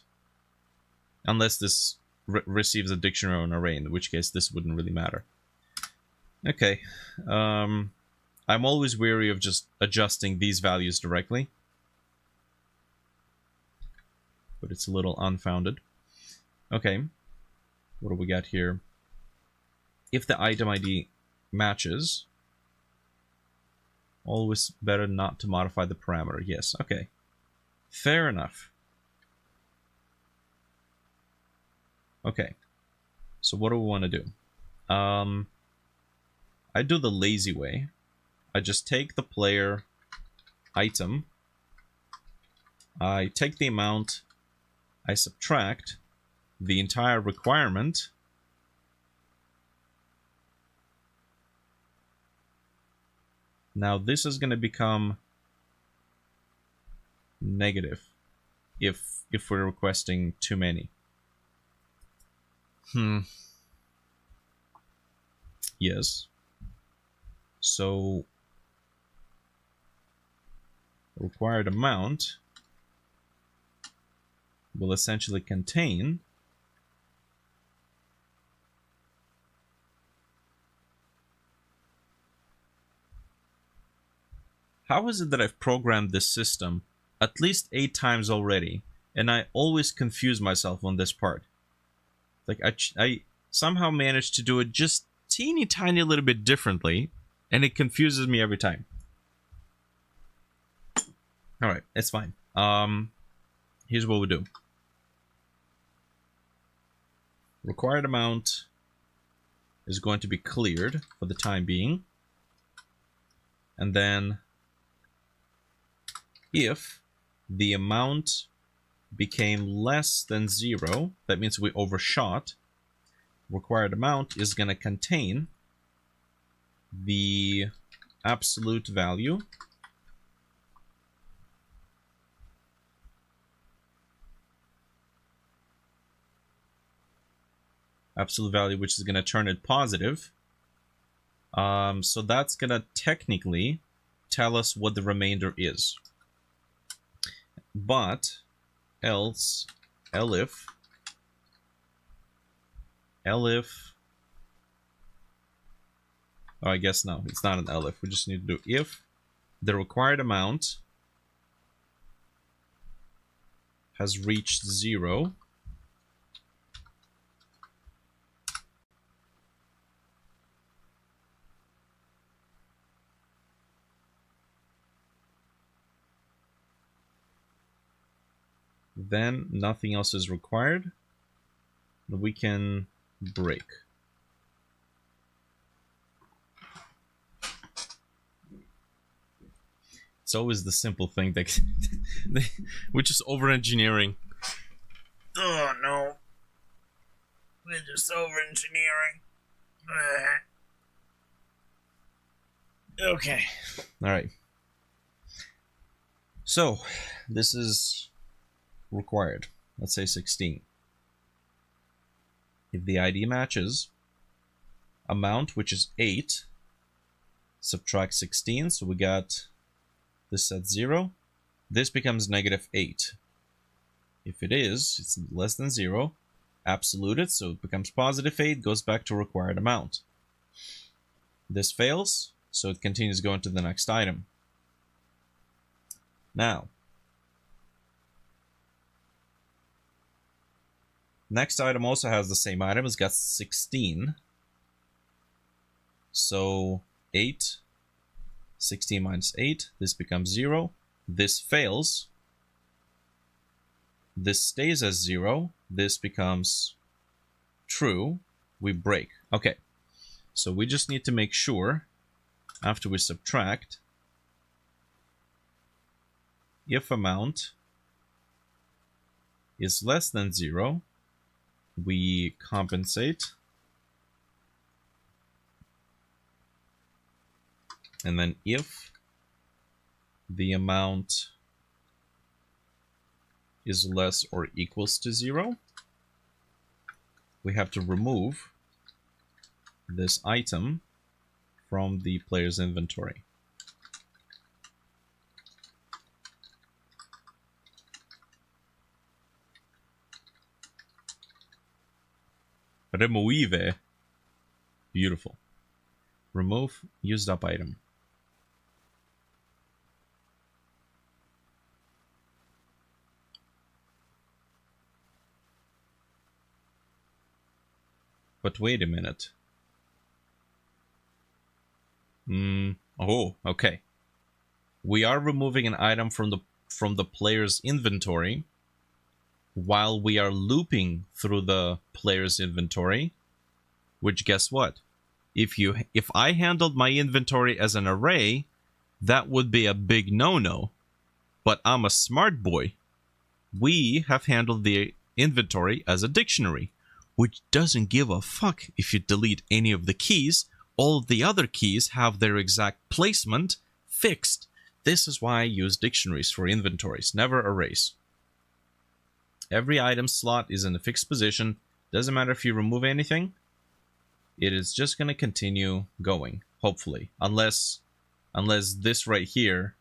Unless this receives a dictionary or an array, in which case this wouldn't really matter. Okay. I'm always wary of just adjusting these values directly. But it's a little unfounded. Okay. What do we got here? If the item ID matches, always better not to modify the parameter. Yes, okay. Fair enough. Okay. So what do we want to do? I do the lazy way. I just take the player item. I take the amount. I subtract the entire requirement. Now this is going to become negative if we're requesting too many. Yes. So required amount will essentially contain how is it that I've programmed this system at least 8 times already, and I always confuse myself on this part? Like, I somehow managed to do it just teeny tiny little bit differently, and it confuses me every time. Alright, it's fine. Here's what we do. Required amount is going to be cleared for the time being. And then if the amount became less than 0, that means we overshot, required amount is going to contain the absolute value which is going to turn it positive. So that's going to technically tell us what the remainder is. But else, elif, oh, I guess no, it's not an elif. We just need to do if the required amount has reached 0, then nothing else is required. We can break. It's always the simple thing that we're just over-engineering. Oh no. We're just over-engineering. Okay. Alright. So, this is required. Let's say 16. If the ID matches, amount, which is 8, subtract 16, so we got this at 0. This becomes -8. If it is, it's less than 0, absolute, so it becomes +8, goes back to required amount. This fails, so it continues going to the next item. Now, next item also has the same item. It's got 16. So 8, 16 minus 8, this becomes 0. This fails. This stays as 0. This becomes true. We break. Okay. So we just need to make sure, after we subtract, if amount is less than 0, we compensate, and then if the amount is less or equals to 0, we have to remove this item from the player's inventory. Remove. Beautiful. Remove used up item. But wait a minute. Oh, okay. We are removing an item from the player's inventory while we are looping through the player's inventory, which, guess what? If I handled my inventory as an array, that would be a big no-no. But I'm a smart boy. We have handled the inventory as a dictionary, which doesn't give a fuck if you delete any of the keys. All of the other keys have their exact placement fixed. This is why I use dictionaries for inventories, never arrays. Every item slot is in a fixed position. Doesn't matter if you remove anything. It is just going to continue going, hopefully. Unless this right here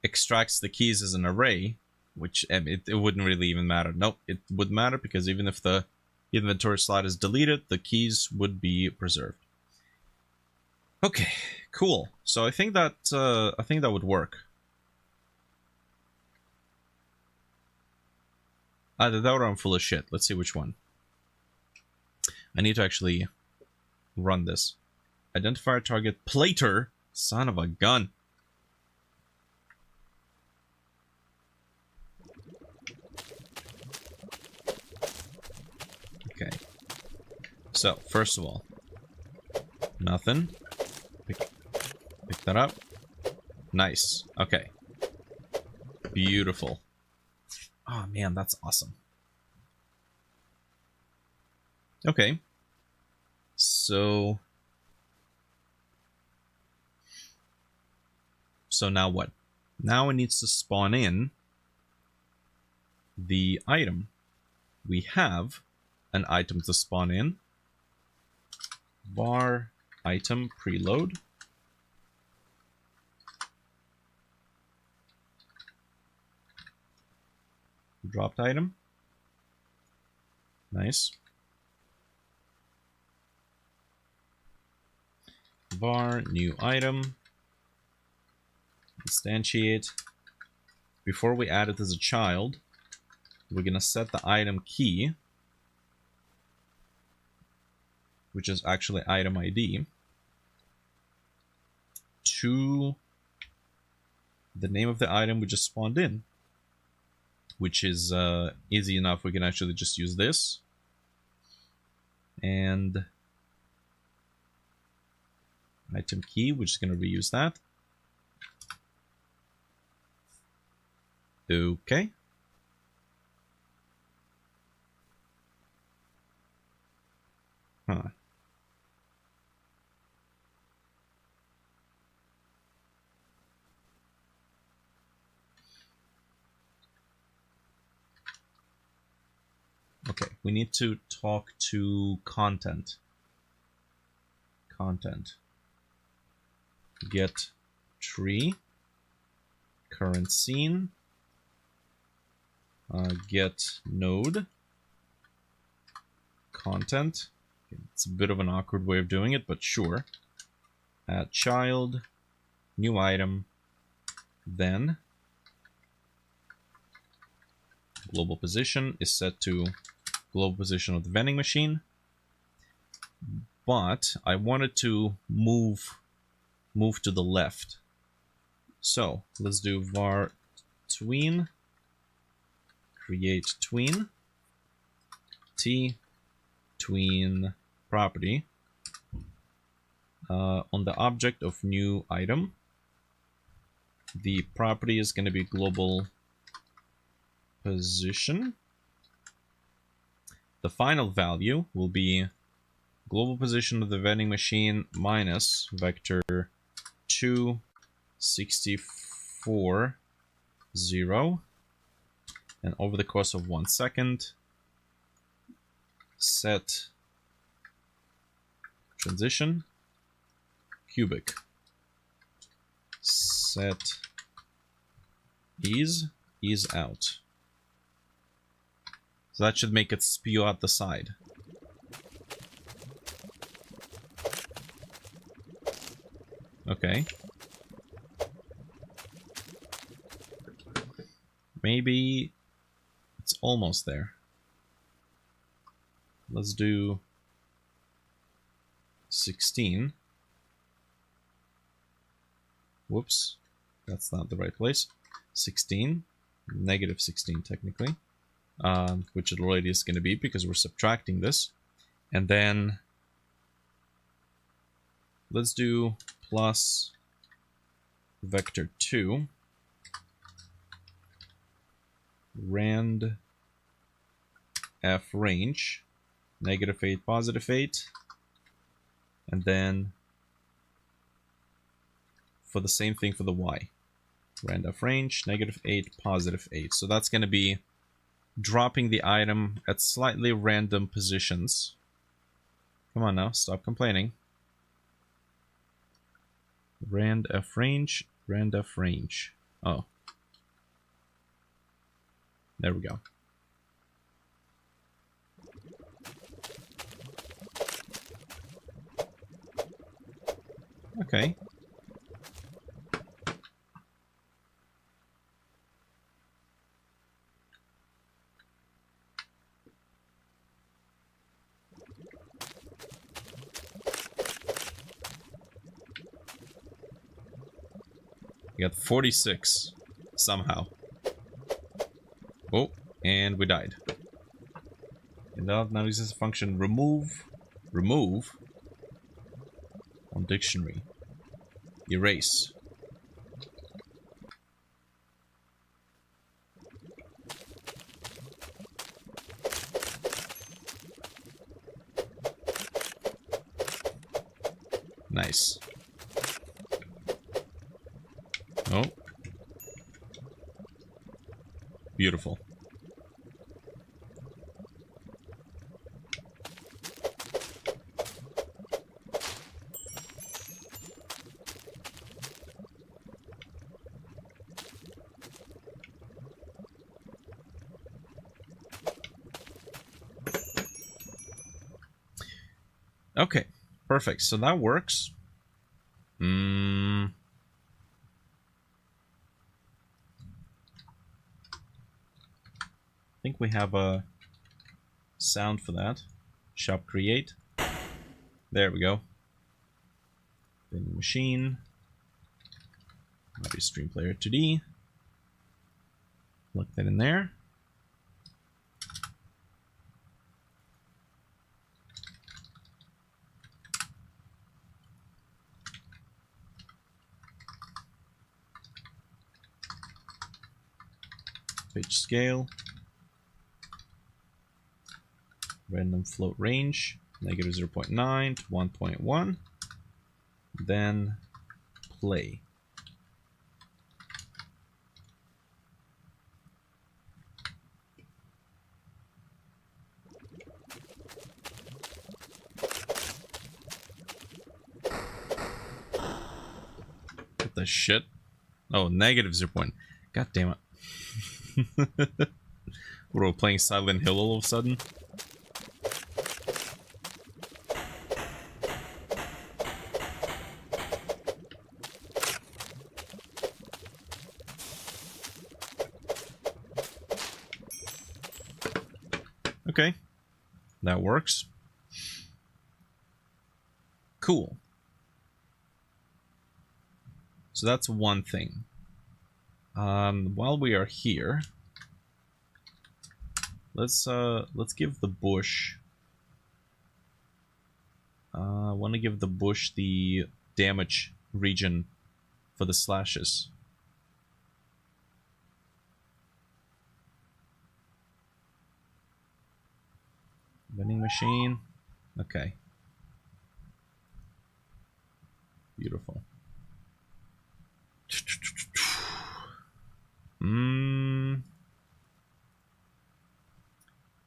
extracts the keys as an array, which it wouldn't really even matter. Nope, it would matter because even if the inventory slot is deleted, the keys would be preserved. Okay, cool. So I think that would work. Either that or I'm full of shit. Let's see which one. I need to actually run this. Identifier target plater. Son of a gun. Okay. So, first of all, nothing. Pick that up. Nice. Okay. Beautiful. Oh man, that's awesome. Okay. So now what? Now it needs to spawn in the item. We have an item to spawn in. Var item preload. Dropped item. Nice. Var new item. Instantiate. Before we add it as a child, we're going to set the item key, which is actually item ID, to the name of the item we just spawned in, which is easy enough. We can actually just use this. And item key, we're just going to reuse that. Okay. Huh. Okay, we need to talk to content. Content. Get tree. Current scene. Get node. Content. It's a bit of an awkward way of doing it, but sure. Add child. New item. Then global position is set to global position of the vending machine. But I wanted to move to the left. So let's do var tween. Create tween. T tween property. On the object of new item, the property is going to be global position. The final value will be global position of the vending machine minus vector 264 0, and over the course of 1 second, set transition cubic, set ease out. So that should make it spew out the side. Okay. Maybe it's almost there. Let's do 16. Whoops, that's not the right place. 16, negative 16 technically, which it already is going to be because we're subtracting this. And then let's do plus vector 2 rand f range negative 8 positive 8, and then for the same thing for the y, rand f range negative 8 positive 8. So that's going to be dropping the item at slightly random positions. Come on now, stop complaining. Rand f range, rand f range. Oh, there we go. Okay. We got 46 somehow. Oh, and we died. And now uses the function remove on dictionary. Erase. Nice. Oh. Beautiful. Okay, perfect. So that works. I think we have a sound for that. Shop create. There we go. Vending machine. Maybe stream player 2D. Plug that in there. Page scale. Random float range. Negative 0.9 to 1.1. Then play. What the shit? Oh, negative 0. God damn it. We're playing Silent Hill all of a sudden. Okay, that works. Cool. So that's one thing. While we are here, let's give the bush. I want to give the bush the damage region for the slashes. Vending machine. Okay. Beautiful.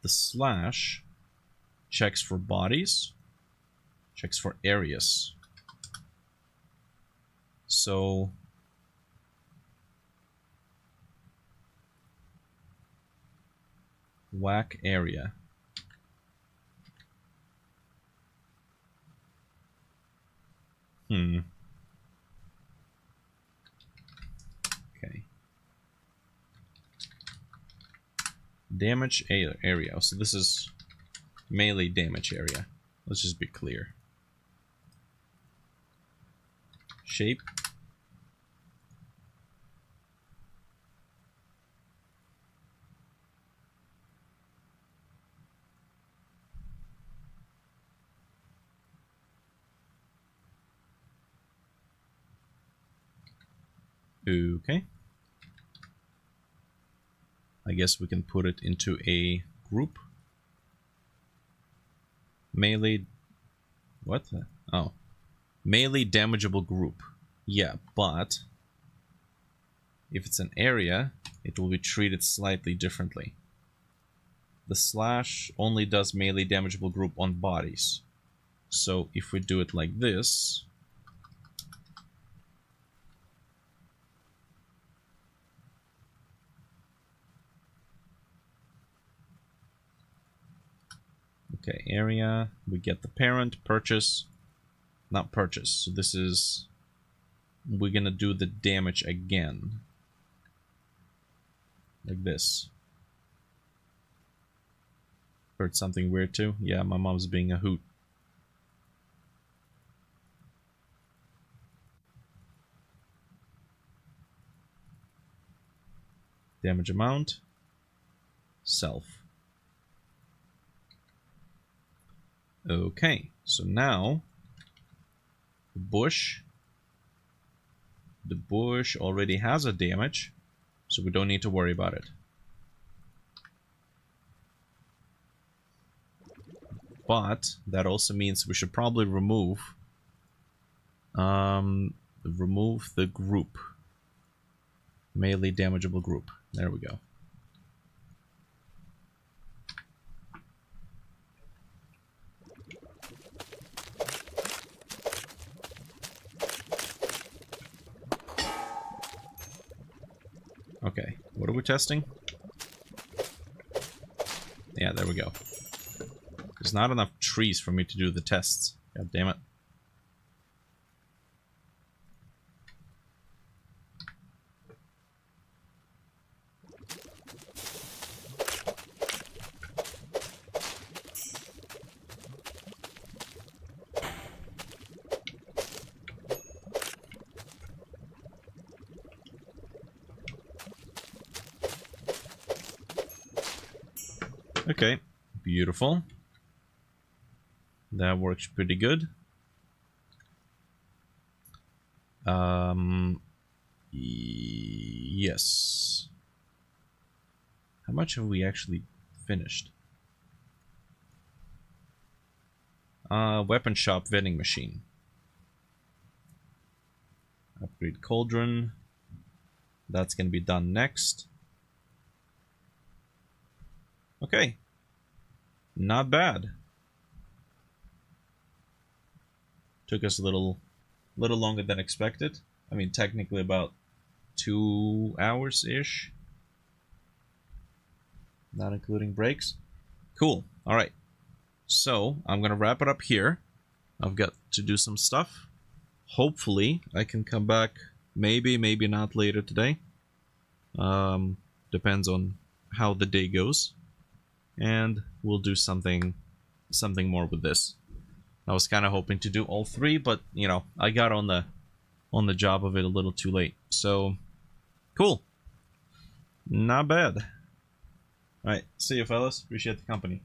The slash checks for bodies, checks for areas. So whack area. Okay. Damage area. So this is melee damage area. Let's just be clear. Shape. Okay. I guess we can put it into a group. Melee... What? Oh. Melee damageable group. Yeah, but if it's an area, it will be treated slightly differently. The slash only does melee damageable group on bodies. So if we do it like this... Okay, area, we get the parent, purchase, not purchase, so this is, we're gonna do the damage again, like this. Heard something weird too? Yeah, my mom's being a hoot. Damage amount, self. Okay, so now the bush already has a damage, so we don't need to worry about it. But that also means we should probably remove Remove the group. Melee damageable group. There we go. Okay, what are we testing? Yeah, there we go. There's not enough trees for me to do the tests. God damn it. Okay, beautiful. That works pretty good. Yes. How much have we actually finished? Weapon shop vending machine. Upgrade cauldron. That's gonna be done next. Okay. Not bad. Took us a little longer than expected. I mean, technically about 2 hours-ish. Not including breaks. Cool. Alright. So, I'm gonna wrap it up here. I've got to do some stuff. Hopefully, I can come back maybe not later today. Depends on how the day goes. And we'll do something more with this. I was kind of hoping to do all three, but you know, I got on the job of it a little too late. So, cool. Not bad. Alright, see you fellas. Appreciate the company.